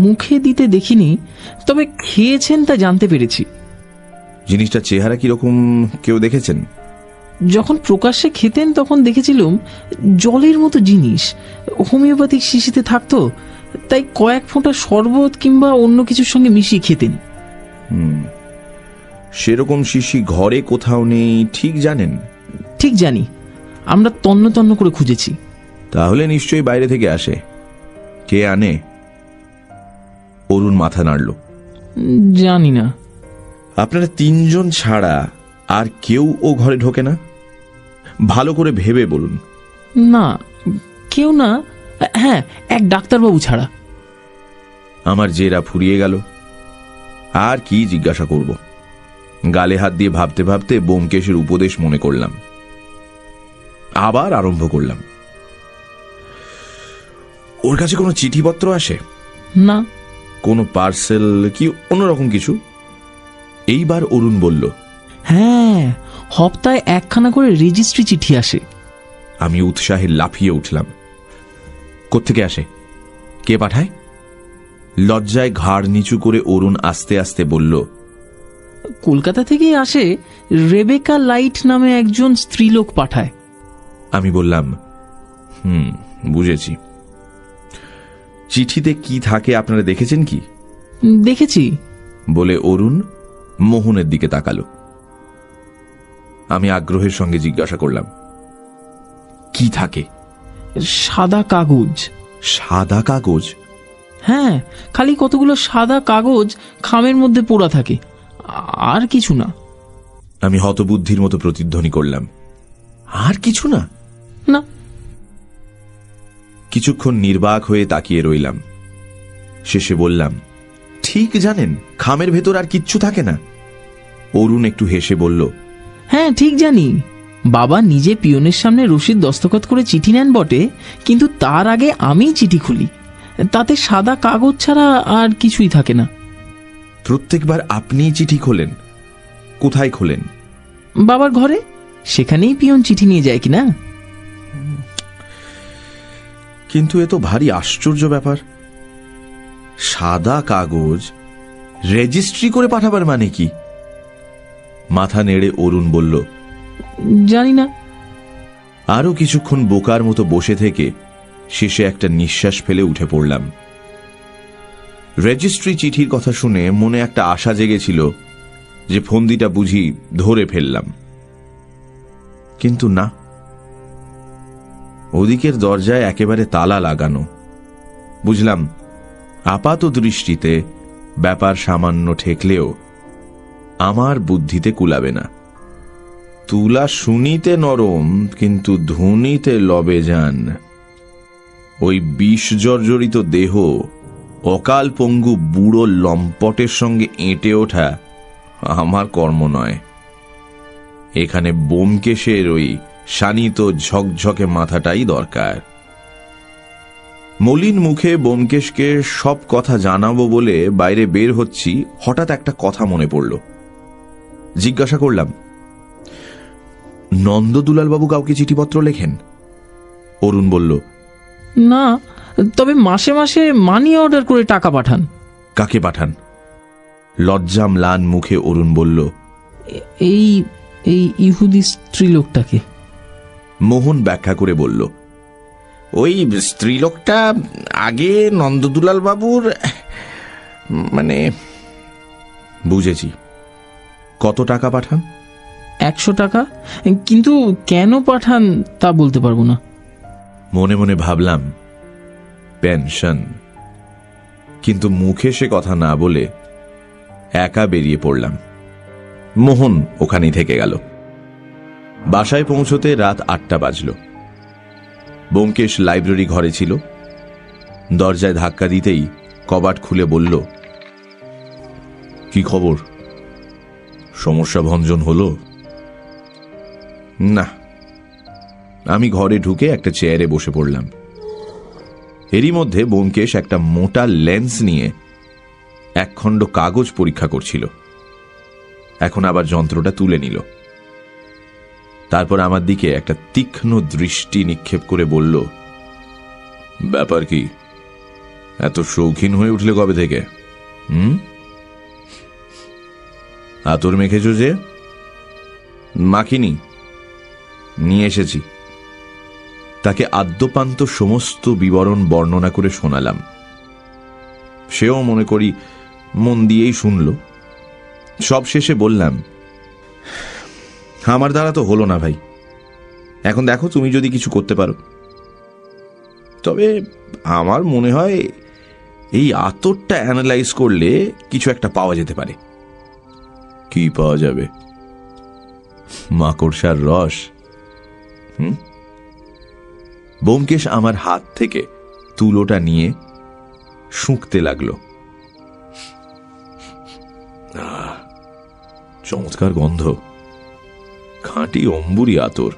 মুখে দিতে দেখিনি, তবে খেয়েছেন তা জানতে পেরেছি। জিনিসটা চেহারা কিরকম কেউ দেখেছেন? যখন প্রকাশ্যে খেতেন তখন দেখেছিলাম জলের মতো জিনিস হোমিওপ্যাথিক শিশিতে থাকতো, তাই কয়েক ফোঁটা শরবত কিংবা অন্য কিছুর সঙ্গে মিশিয়ে খেতেন। সেরকম শিশি ঘরে কোথাও নেই ঠিক জানেন? ঠিক জানি, আমরা তন্ন তন্ন করে খুঁজেছি। তাহলে নিশ্চয়ই বাইরে থেকে আসে। কে আনে? অরুণ মাথা নাড়ল। জানি না। আপনারা তিনজন ছাড়া আর কেউ ও ঘরে ঢোকে না? ভালো করে ভেবে বলুন। না, কেউ না। হ্যাঁ, এক ডাক্তারবাবু ছাড়া। আমার জেরা ফুরিয়ে গেল। আর কি জিজ্ঞাসা করব? গালে হাত দিয়ে ভাবতে ভাবতে ব্যোমকেশের উপদেশ মনে করলাম। আবার আরম্ভ করলাম, ওর কাছে কোনো চিঠিপত্র আসে? না। কোনো পার্সেল কি অন্যরকম কিছু? এইবার অরুণ বলল, হ্যাঁ, হপ্তায় একখানা করে রেজিস্ট্রি চিঠি আসে। আমি উৎসাহে লাফিয়ে উঠলাম। কোত্থেকে আসে? কে পাঠায়? লজ্জায় ঘাড় নিচু করে অরুণ আস্তে আস্তে বলল, কলকাতা থেকেই আসে। রেবেকা লাইট নামে একজন স্ত্রীলোক পাঠায়। আমি বললাম, বুঝেছি। চিঠিতে কি থাকে আপনারা দেখেছেন কি? দেখেছি বলে অরুণ মোহনের দিকে তাকালো। আমি আগ্রহের সঙ্গে জিজ্ঞাসা করলাম, কি থাকে? সাদা কাগজ। সাদা কাগজ? হ্যাঁ, খালি কতগুলো সাদা কাগজ খামের মধ্যে পোড়া থাকে, আর কিছু না। আমি হতবুদ্ধির মতো প্রতিধ্বনি করলাম, আর কিছু না? না। কিছুক্ষণ নির্বাক হয়ে তাকিয়ে রইলাম। শেষে বললাম, ঠিক জানেন খামের ভেতর আর কিচ্ছু থাকে না? অরুণ একটু হেসে বলল, হ্যাঁ, ঠিক জানি। বাবা নিজে পিয়নের সামনে রসিদ দস্তখত করে চিঠি নেন বটে, কিন্তু তার আগে আমি চিঠি খুলি, তাতে সাদা কাগজ ছাড়া আর কিছুই থাকে না। প্রত্যেকবার আপনিই চিঠি খোলেন? কোথায় খোলেন? বাবার ঘরে, সেখানেই পিয়ন চিঠি নিয়ে যায় কিনা। কিন্তু এ তো ভারী আশ্চর্য ব্যাপার। সাদা কাগজ রেজিস্ট্রি করে পাঠাবার মানে কি? মাথা নেড়ে অরুণ বলল, জানি না। আরো কিছুক্ষণ বোকার মতো বসে থেকে শেষে একটা নিঃশ্বাস ফেলে উঠে পড়লাম। রেজিস্ট্রি চিঠির কথা শুনে মনে একটা আশা জেগেছিল যে ফন্দিটা বুঝি ধরে ফেললাম, কিন্তু না। ওদিকের দরজায় একেবারে তালা লাগানো। বুঝলাম আপাত দৃষ্টিতে ব্যাপার সামান্য ঠেকলেও আমার বুদ্ধিতে কুলাবে না। তুলা শুনিতে নরম, কিন্তু ধুনিতে লবে যান। ওই বিষ জর্জরিত দেহ অকাল পঙ্গু বুড়ো লম্পটের সঙ্গে এঁটে ওঠা আমার কর্ম নয়। এখানে ব্যোমকেশের ওই শানিত ঝকঝকে মাথাটাই দরকার। মলিন মুখে ব্যোমকেশকে সব কথা জানাবো বলে বাইরে বের হচ্ছি, হঠাৎ একটা কথা মনে পড়ল। জিজ্ঞাসা করলাম, নন্দদুলালবাবু কাউকে চিঠিপত্র লেখেন? অরুণ বলল, না, তবে মাসে মাসে মানি অর্ডার করে টাকা পাঠান। কাকে পাঠান? লজ্জা ম্লান মুখে অরুণ বলল, এই এই ইহুদি স্ত্রীলোকটাকে। মোহন ব্যাখ্যা করে বলল, ওই স্ত্রীলোকটা আগে নন্দদুলাল বাবুর মানে। বুঝেছি। কত টাকা পাঠান? 100 টাকা, কিন্তু কেন পাঠান তা বলতে পারবো না। মনে মনে ভাবলাম পেনশন, কিন্তু মুখে সে কথা না বলে একা বেরিয়ে পড়লাম। মোহন ওখানেই থেকে গেল। বাসায় পৌঁছতে রাত 8টা বাজল। ব্যোমকেশ লাইব্রেরি ঘরে ছিল। দরজায় ধাক্কা দিতেই কবাট খুলে বলল, কি খবর? সমস্যা ভঞ্জন হলো? না। আমি ঘরে ঢুকে একটা চেয়ারে বসে পড়লাম। এরই মধ্যে ব্যোমকেশ একটা মোটা লেন্স নিয়ে একখণ্ড কাগজ পরীক্ষা করছিল। এখন আবার যন্ত্রটা তুলে নিল। তারপর আমার দিকে একটা তীক্ষ্ণ দৃষ্টি নিক্ষেপ করে বলল, ব্যাপার কি? এত শৌখিন হয়ে উঠলে কবে থেকে? আতর মেখেছ যে? মাখিনি, নিয়ে এসেছি। তাকে আদ্যপান্ত সমস্ত বিবরণ বর্ণনা করে শোনালাম। সেও মনে করি মন দিয়েই শুনল। সব শেষে বললাম, আমার দ্বারা তো হলো না ভাই, এখন দেখো তুমি যদি কিছু করতে পারো। তবে আমার মনে হয় এই আতরটা অ্যানালাইজ করলে কিছু একটা পাওয়া যেতে পারে। কি পাওয়া যাবে? মাকড়সার রস। ব্যোমকেশ আমার হাত থেকে তুলোটা নিয়ে শুঁকতে লাগলো। চমৎকার গন্ধ, খাঁটি অম্বুরি আতর।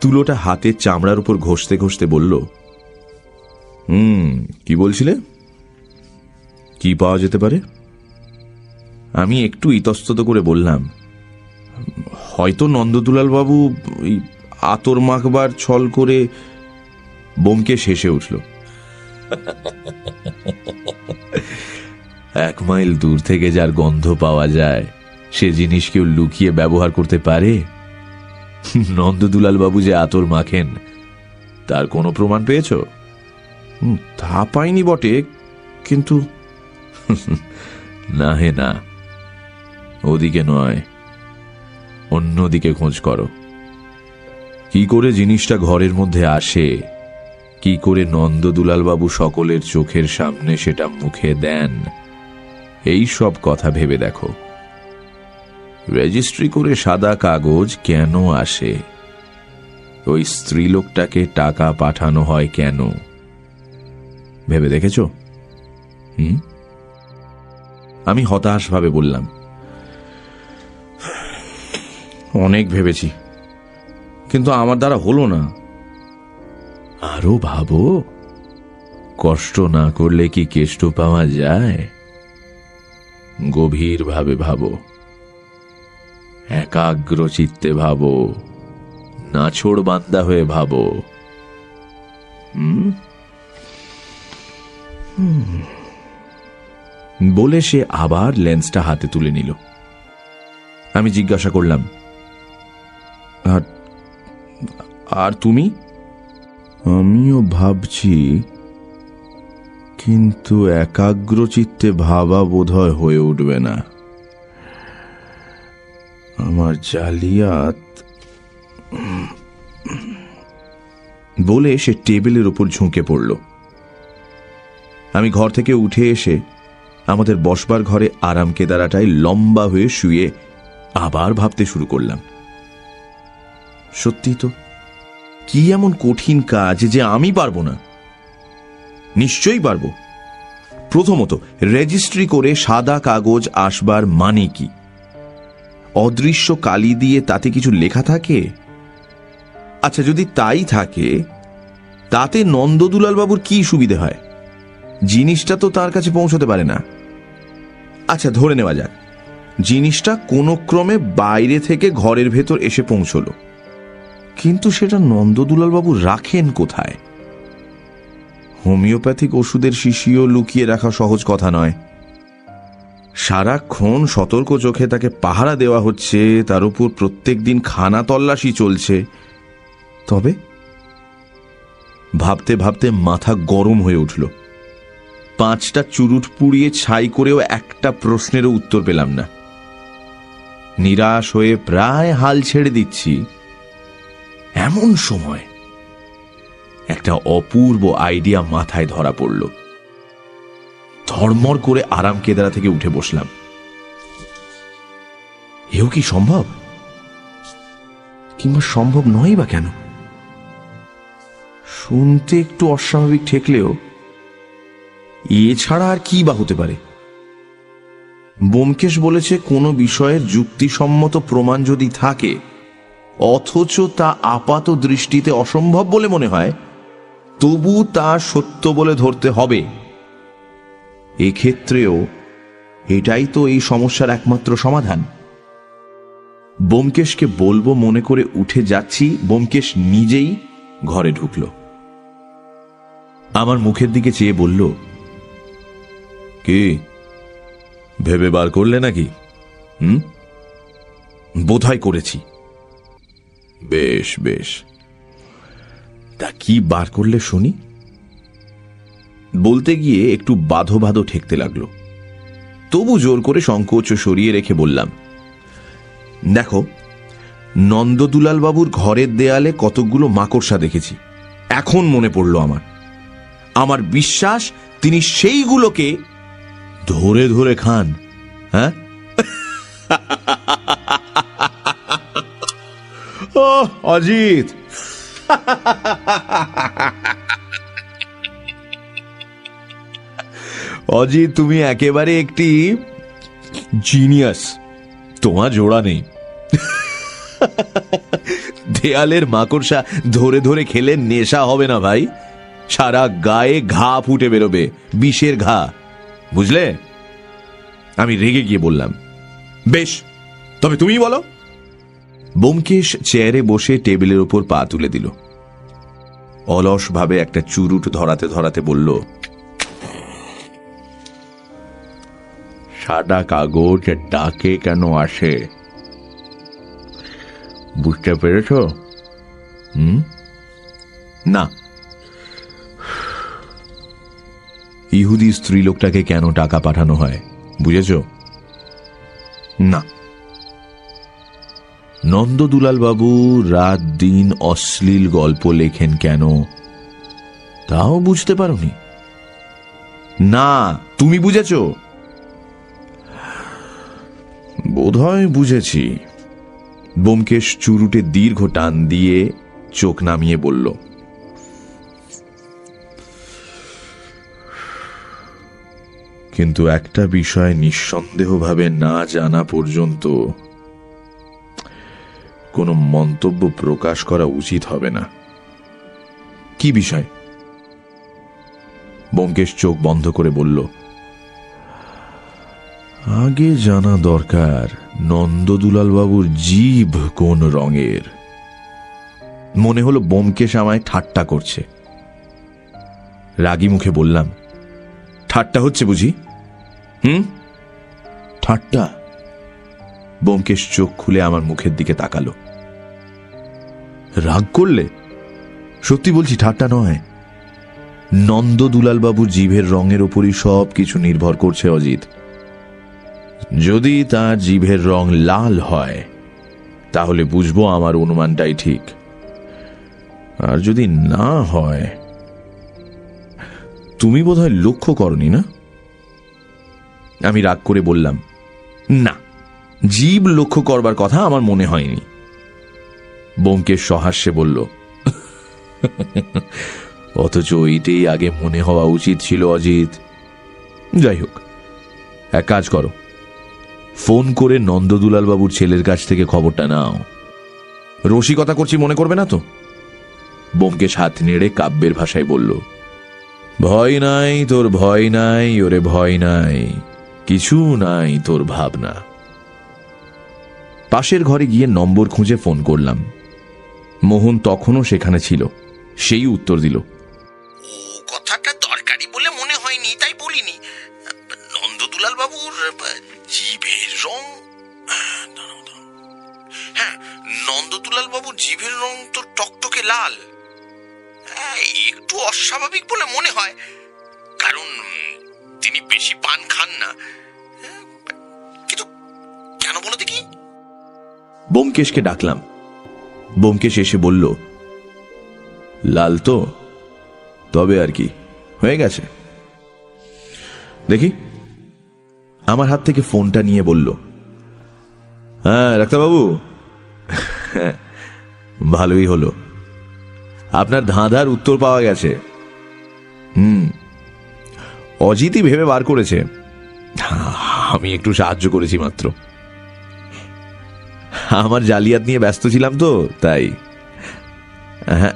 তুলোটা হাতের চামড়ার উপর ঘষতে ঘষতে বলল, কি বলছিলে? কি পাওয়া যেতে পারে? আমি একটু ইতস্তত করে বললাম, হয়তো নন্দদুলাল বাবু এই আতর মাখবার ছল করে। ব্যোমকেশ হেসে উঠল। 1 মাইল দূর থেকে যার গন্ধ পাওয়া যায় সে জিনিস কেউ লুকিয়ে ব্যবহার করতে পারে? নন্দদুলাল বাবু যে আতর মাখেন তার কোনো প্রমাণ পেয়েছ? তা পাইনি বটে, কিন্তু না হে না, ওদিকে নয়, অন্যদিকে খোঁজ করো। কি করে জিনিসটা ঘরের মধ্যে আসে, কি করে নন্দদুলাল বাবু সকলের চোখের সামনে সেটা মুখে দেন, এই সব কথা ভেবে দেখো। রেজিস্ট্রি করে সাদা কাগজ কেন আসে? ওই স্ত্রীলোকটাকে টাকা পাঠানো হয় কেন? ভেবে দেখেছ? আমি হতাশভাবে বললাম, অনেক ভেবেছি, কিন্তু আমার দ্বারা হলো না। আরো ভাবো, কষ্ট না করলে কি কেষ্ট পাওয়া যায়? গভীরভাবে ভাবো, একাগ্র চিত্তে ভাবো, নাছোড় বান্দা হয়ে ভাবো। বলে সে আবার লেন্সটা হাতে তুলে নিল। আমি জিজ্ঞাসা করলাম, আর তুমি? আমিও ভাবছি, কিন্তু একাগ্র চিত্তে ভাবা বোধহয় হয়ে উঠবে না। আমার জালিয়াত। বলে সে টেবিলের উপর ঝুঁকে পড়ল। আমি ঘর থেকে উঠে এসে আমাদের বসবার ঘরে আরাম কেদারাটায় লম্বা হয়ে শুয়ে আবার ভাবতে শুরু করলাম। সত্যি তো, কি এমন কঠিন কাজ যে আমি পারবো না? নিশ্চয়ই পারবো। প্রথমত, রেজিস্ট্রি করে সাদা কাগজ আসবার মানে কি? অদৃশ্য কালি দিয়ে তাতে কিছু লেখা থাকে? আচ্ছা, যদি তাই থাকে তাতে নন্দদুলাল বাবুর কি সুবিধে হয়? জিনিসটা তো তার কাছে পৌঁছতে পারে না। আচ্ছা, ধরে নেওয়া যাক জিনিসটা কোনো ক্রমে বাইরে থেকে ঘরের ভেতর এসে পৌঁছলো, কিন্তু সেটা নন্দদুলাল বাবু রাখেন কোথায়? হোমিওপ্যাথিক ওষুধের শিশিও লুকিয়ে রাখা সহজ কথা নয়। সারাক্ষণ সতর্ক চোখে তাকে পাহারা দেওয়া হচ্ছে, তার উপর প্রত্যেক দিন খানা তল্লাশি চলছে। তবে ভাবতে ভাবতে মাথা গরম হয়ে উঠল। 5টা চুরুট পুড়িয়ে ছাই করেও একটা প্রশ্নেরও উত্তর পেলাম না। নিরাশ হয়ে প্রায় হাল ছেড়ে দিচ্ছি, এমন সময় একটা অপূর্ব আইডিয়া মাথায় ধরা পড়ল। ধর্মর করে আরাম কেদারা থেকে উঠে বসলাম। এও কি সম্ভব? কিংবা সম্ভব নয় বা কেন? শুনতে একটু অস্বাভাবিক ঠেকলেও এছাড়া আর কি বা হতে পারে? ব্যোমকেশ বলেছে কোনো বিষয়ের যুক্তিসম্মত প্রমাণ যদি থাকে, অথচ তা আপাত দৃষ্টিতে অসম্ভব বলে মনে হয়, তবু তা সত্য বলে ধরতে হবে। এক্ষেত্রেও এটাই তো এই সমস্যার একমাত্র সমাধান। ব্যোমকেশকে বলবো মনে করে উঠে যাচ্ছি, ব্যোমকেশ নিজেই ঘরে ঢুকল। আমার মুখের দিকে চেয়ে বলল, কি ভেবে বার করলে নাকি? বোধহয় করেছি। বেশ বেশ, তা কি বার করলে শুনি? বলতে গিয়ে একটু বাঁধো বাঁধো ঠেকতে লাগলো। তবু জোর করে সংকোচ সরিয়ে রেখে বললাম, দেখো, নন্দদুলাল বাবুর ঘরের দেয়ালে কতগুলো মাকড়সা দেখেছি। এখন মনে পড়ল আমার বিশ্বাস তিনি সেইগুলোকে ধরে ধরে খান। হ্যাঁ, ও অজিত, অজিত, তুমি একেবারে একটি জিনিয়াস, তোমার জোড়া নেই। দেয়ালের মাকড়সা ধরে ধরে খেলে নেশা হবে না ভাই, সারা গায়ে ঘা ফুটে বেরোবে, বিষের ঘা, বুঝলে? আমি রেগে গিয়ে বললাম, বেশ, তবে তুমি বলো। ব্যোমকেশ চেয়ারে বসে টেবিলের উপর পা তুলে দিল। অলস ভাবে একটা চুরুট ধরাতে ধরাতে বলল, সাদা কাগজ ডাকে কেন আসে বুঝতে পেরেছ? না। ইহুদি স্ত্রীলোকটাকে কেন টাকা পাঠানো হয় বুঝেছ? না। নন্দদুলাল বাবু রাত দিন অশ্লীল গল্প লেখেন কেন, তাও বুঝতে পারোনি? না, তুমি বুঝেছ? বোধহয় বুঝেছি। ব্যোমকেশ চুরুটে দীর্ঘ টান দিয়ে চোখ নামিয়ে বলল, কিন্তু একটা বিষয় নিঃসন্দেহভাবে না জানা পর্যন্ত কোনো মন্তব্য প্রকাশ করা উচিত হবে না। কি বিষয়? ব্যোমকেশ চোখ বন্ধ করে বলল, আগে জানা দরকার নন্দদুলাল বাবুর জিভ কোন রঙের। মনে হলো ব্যোমকেশ আমায় ঠাট্টা করছে। রাগী মুখে বললাম, ঠাট্টা হচ্ছে বুঝি? ঠাট্টা? ব্যোমকেশ চোখ খুলে আমার মুখের দিকে তাকালো। রাগ করলে? সত্যি বলছি, ঠাট্টা নয়। নন্দদুলাল বাবুর জিভের রঙের উপরই সব কিছু নির্ভর করছে অজিত। যদি তার জিভের রং লাল হয় তাহলে বুঝবো আমার অনুমানটাই ঠিক, আর যদি না হয়, তুমি বোধহয় লক্ষ্য করনি না? আমি রাগ করে বললাম, না, জীব লক্ষ্য করবার কথা আমার মনে হয়নি। ব্যোমকেশ সহাস্যে বলল, অথচ এইটাই আগে মনে হওয়া উচিত ছিল অজিত। যাই হোক, এক কাজ করো, ফোন করে নন্দদুলাল বাবুর ছেলের কাছ থেকে খবরটা নাও। রসিকতা করছি মনে করবে না তো? ব্যোমকেশ হাত নেড়ে কাব্যের ভাষায় বলল, ভয় নাই তোর, ভয় নাই ওরে, ভয় নাই, কিছু নাই তোর ভাবনা। পাশের ঘরে গিয়ে নম্বর খুঁজে ফোন করলাম। মোহন তখনও সেখানে ছিল। সেই উত্তর দিল, ও কথাটা দরকারি বলে মনে হয়নি, তাই বলিনি। নন্দদুলাল বাবুর জিভের রং, হ্যাঁ, নন্দদুলাল বাবুর জিভের রং তো টকটকে লাল। একটু অস্বাভাবিক বলে মনে হয়, কারণ তিনি বেশি পান খান না। কিন্তু কেন বলো দেখি? ব্যোমকেশকে ডাকলাম। ব্যোমকেশ এসে বলল, লাল তো, তবে আর কি, হয়ে গেছে। দেখি। আমার হাত থেকে ফোনটা নিয়ে বলল, হ্যাঁ ডাক্তারবাবু, ভালোই হলো, আপনার ধাঁধার উত্তর পাওয়া গেছে। অজিতই ভেবে বার করেছে, আমি একটু সাহায্য করেছি মাত্র। আমার জালিয়াত নিয়ে ব্যস্ত ছিলাম তো, তাই। হ্যাঁ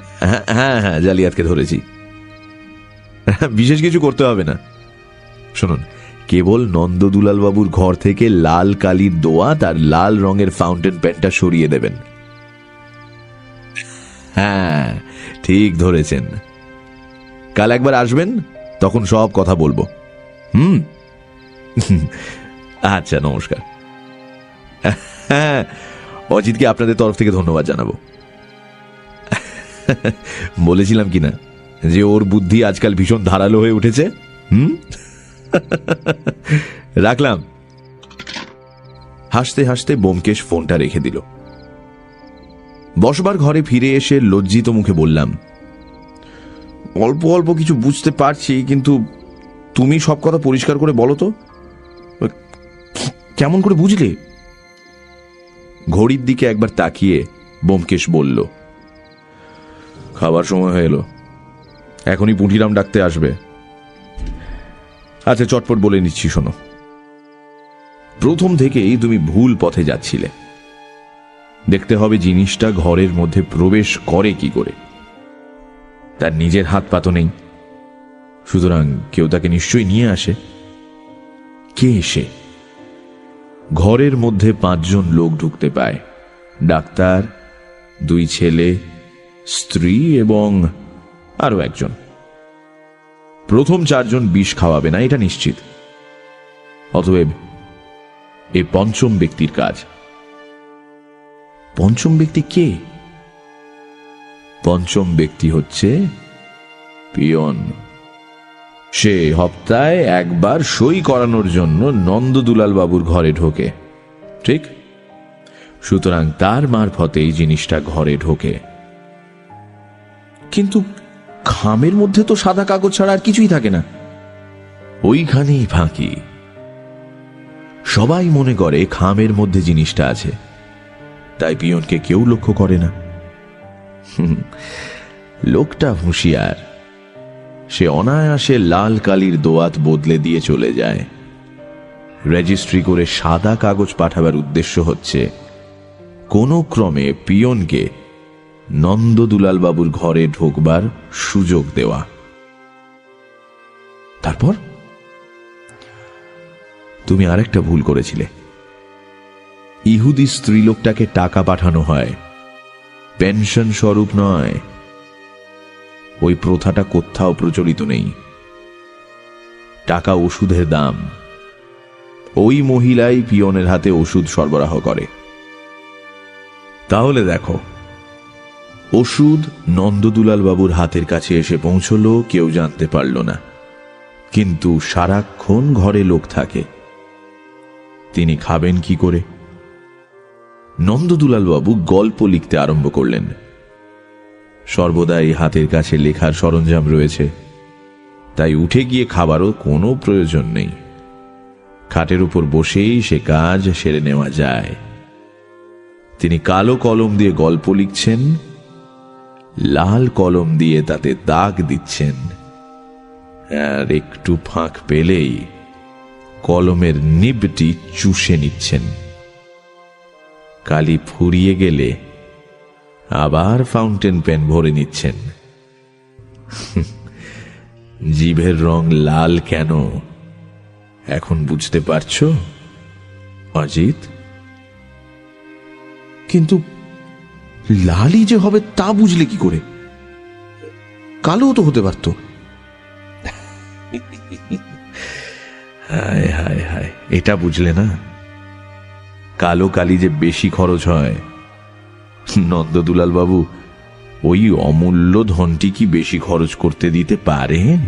হ্যাঁ হ্যাঁ, জালিয়াতকে ধরেছি। বিশেষ কিছু করতে হবে না। শুনুন, কেবল নন্দদুলাল বাবুর ঘর থেকে লাল কালির দোয়াত আর লাল রঙের ফাউন্টেন পেনটা সরিয়ে দেবেন। হ্যাঁ, ঠিক ধরেছেন। কাল একবার আসবেন, তখন সব কথা বলবো। আচ্ছা, নমস্কার। হ্যাঁ, অজিতকে আপনাদের তরফ থেকে ধন্যবাদ জানাবো। বলেছিলাম কিনা যে ওর বুদ্ধি আজকাল ভীষণ ধারালো হয়ে উঠেছে। রাখলাম। হাসতে হাসতে ব্যোমকেশ ফোনটা রেখে দিল। বসবার ঘরে ফিরে এসে লজ্জিত মুখে বললাম, অল্প অল্প কিছু বুঝতে পারছি, কিন্তু তুমি সব কথা পরিষ্কার করে বলো তো, কেমন করে বুঝলে? ঘড়ির দিকে একবার তাকিয়ে ব্যোমকেশ বলল, খাবার সময় হয়ে এলো, এখনই পুঁটিরাম ডাকতে আসবে। আচ্ছা, চটপট বলে নিচ্ছি, শোনো। প্রথম থেকেই তুমি ভুল পথে যাচ্ছিলে। দেখতে হবে জিনিসটা ঘরের মধ্যে প্রবেশ করে কি করে। তার নিজের হাত পা তো নেই, সুতরাং কেউ তাকে নিশ্চয়ই নিয়ে আসে। কে এসে? ঘরের মধ্যে 5 জন লোক ঢুকতে পায়, ডাক্তার, 2 ছেলে, স্ত্রী এবং আরো একজন। প্রথম 4 জন বিষ খাওয়াবে না, এটা নিশ্চিত। অতএব এ পঞ্চম ব্যক্তির কাজ। পঞ্চম ব্যক্তি কে? পঞ্চম ব্যক্তি হচ্ছে পিয়ন। সে হপ্তায় একবার সই করানোর জন্য নন্দদুলাল বাবুর ঘরে ঢোকে, ঠিক? সুতরাং তার মারফতেই জিনিসটা ঘরে ঢোকে। কিন্তু খামের মধ্যে তো সাদা কাগজ ছাড়া আর কিছুই থাকে না। ওইখানেই ফাঁকি। সবাই মনে করে খামের মধ্যে জিনিসটা আছে, তাই পিয়নকে কেউ লক্ষ্য করে না। লোকটা হুঁশিয়ার। সে অনায়াসে লাল কালির দোয়াত বদলে দিয়ে চলে যায়। রেজিস্ট্রি করে সাদা কাগজ পাঠাবার উদ্দেশ্য হচ্ছে কোনো ক্রমে পিয়নকে নন্দদুলাল বাবুর ঘরে ঢোকবার সুযোগ দেওয়া। তারপর তুমি আরেকটা ভুল করেছিলে। ইহুদি স্ত্রীলোকটাকে টাকা পাঠানো হয়, পেনশন স্বরূপ নয়। ওই প্রথাটা কোথাও প্রচলিত নেই। টাকা ওষুধের দাম। ওই মহিলাই পিয়নের হাতে ওষুধ সরবরাহ করে। তাহলে দেখো, ওষুধ নন্দদুলাল বাবুর হাতের কাছে এসে পৌঁছলো, কেউ জানতে পারল না। কিন্তু সারাক্ষণ ঘরে লোক থাকে। তিনি খাবেন কি করে? নন্দদুলাল বাবু গল্প লিখতে আরম্ভ করলেন। সর্বদাই হাতের কাছে লেখার সরঞ্জাম রয়েছে, তাই উঠে গিয়ে খাবারও কোনো প্রয়োজন নেই। খাটের উপর বসেই সে কাজ সেরে নেওয়া যায়। তিনি কালো কলম দিয়ে গল্প লিখছেন, লাল কলম দিয়ে তাতে দাগ দিচ্ছেন, আর একটু ফাঁক পেলেই কলমের নিবটি চুষে নিচ্ছেন। কালি ফুরিয়ে গেলে আবার ফাউন্টেন পেন ভরে নিচ্ছেন। জিভের রং লাল কেন এখন বুঝতে পারছো অজিত? কিন্তু লালই যে হবে তা বুঝলে কি করে? কালো তো হতে পারত। হায় হায় হায়, এটা বুঝলে না? কালো কালি যে বেশি খরচ হয়। নন্দদুলাল বাবু ওই অমূল্য ধনটি কি বেশি খরচ করতে দিতে পারেন?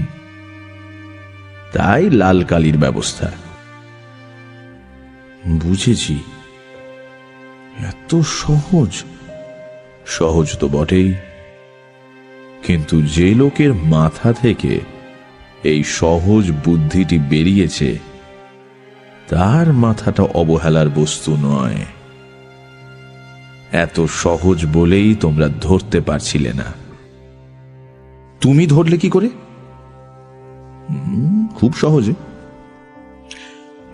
তাই লাল কালির ব্যবস্থা। বুঝেছি, এত সহজ। সহজ তো বটেই, কিন্তু যে লোকের মাথা থেকে এই সহজ বুদ্ধিটি বেরিয়েছে তার মাথাটা অবহেলার বস্তু নয়। এত সহজ বলেই তোমরা ধরতে পারছিলে না। তুমি ধরলে কি করে? খুব সহজে।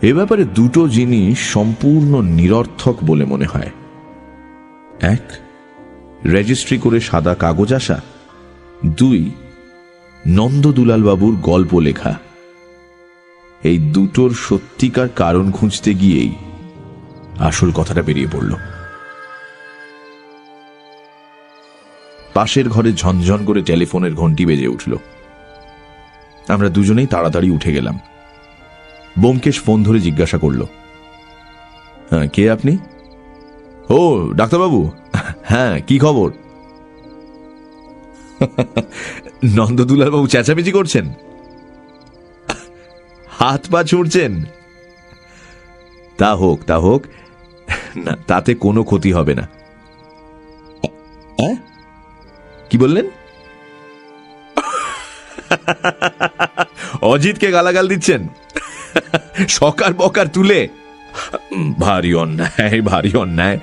এ ব্যাপারে দুটো জিনিস সম্পূর্ণ নিরর্থক বলে মনে হয়। এক, রেজিস্ট্রি করে সাদা কাগজ আসা। দুই, নন্দদুলাল বাবুর গল্প লেখা। এই দুটোর সত্যিকার কারণ খুঁজতে গিয়েই আসল কথাটা বেরিয়ে পড়ল। পাশের ঘরে ঝনঝন করে টেলিফোনের ঘন্টি বেজে উঠল। আমরা দুজনেই তাড়াতাড়ি উঠে গেলাম। ব্যোমকেশ ফোন ধরে জিজ্ঞাসা করল, হ্যাঁ কে আপনি? ও ডাক্তারবাবু, হ্যাঁ কি খবর? নন্দদুলাল বাবু চেঁচামেচি করছেন, হাত পা ছুঁড়ছেন? তা হোক তা হোক, না তাতে কোনো ক্ষতি হবে না। কি বললেন? অজিতকে গালাগাল দিচ্ছেন সকার বকার তুলে? ভারী অন্যায়, ভারী অন্যায়।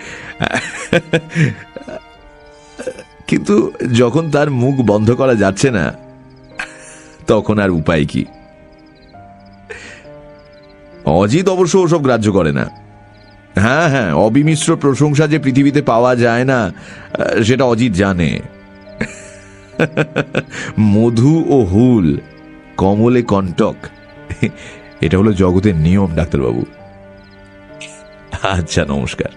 কিন্তু যখন তার মুখ বন্ধ করা যাচ্ছে না তখন আর উপায় কি? অজিত অবশ্য ওসব গ্রাহ্য করে না। হ্যাঁ হ্যাঁ, অবিমিশ্র প্রশংসা যে পৃথিবীতে পাওয়া যায় না সেটা অজিত জানে। মধু ও হুল, কমলে কণ্টক, এটা হলো জগতের নিয়ম ডাক্তারবাবু। আচ্ছা, নমস্কার।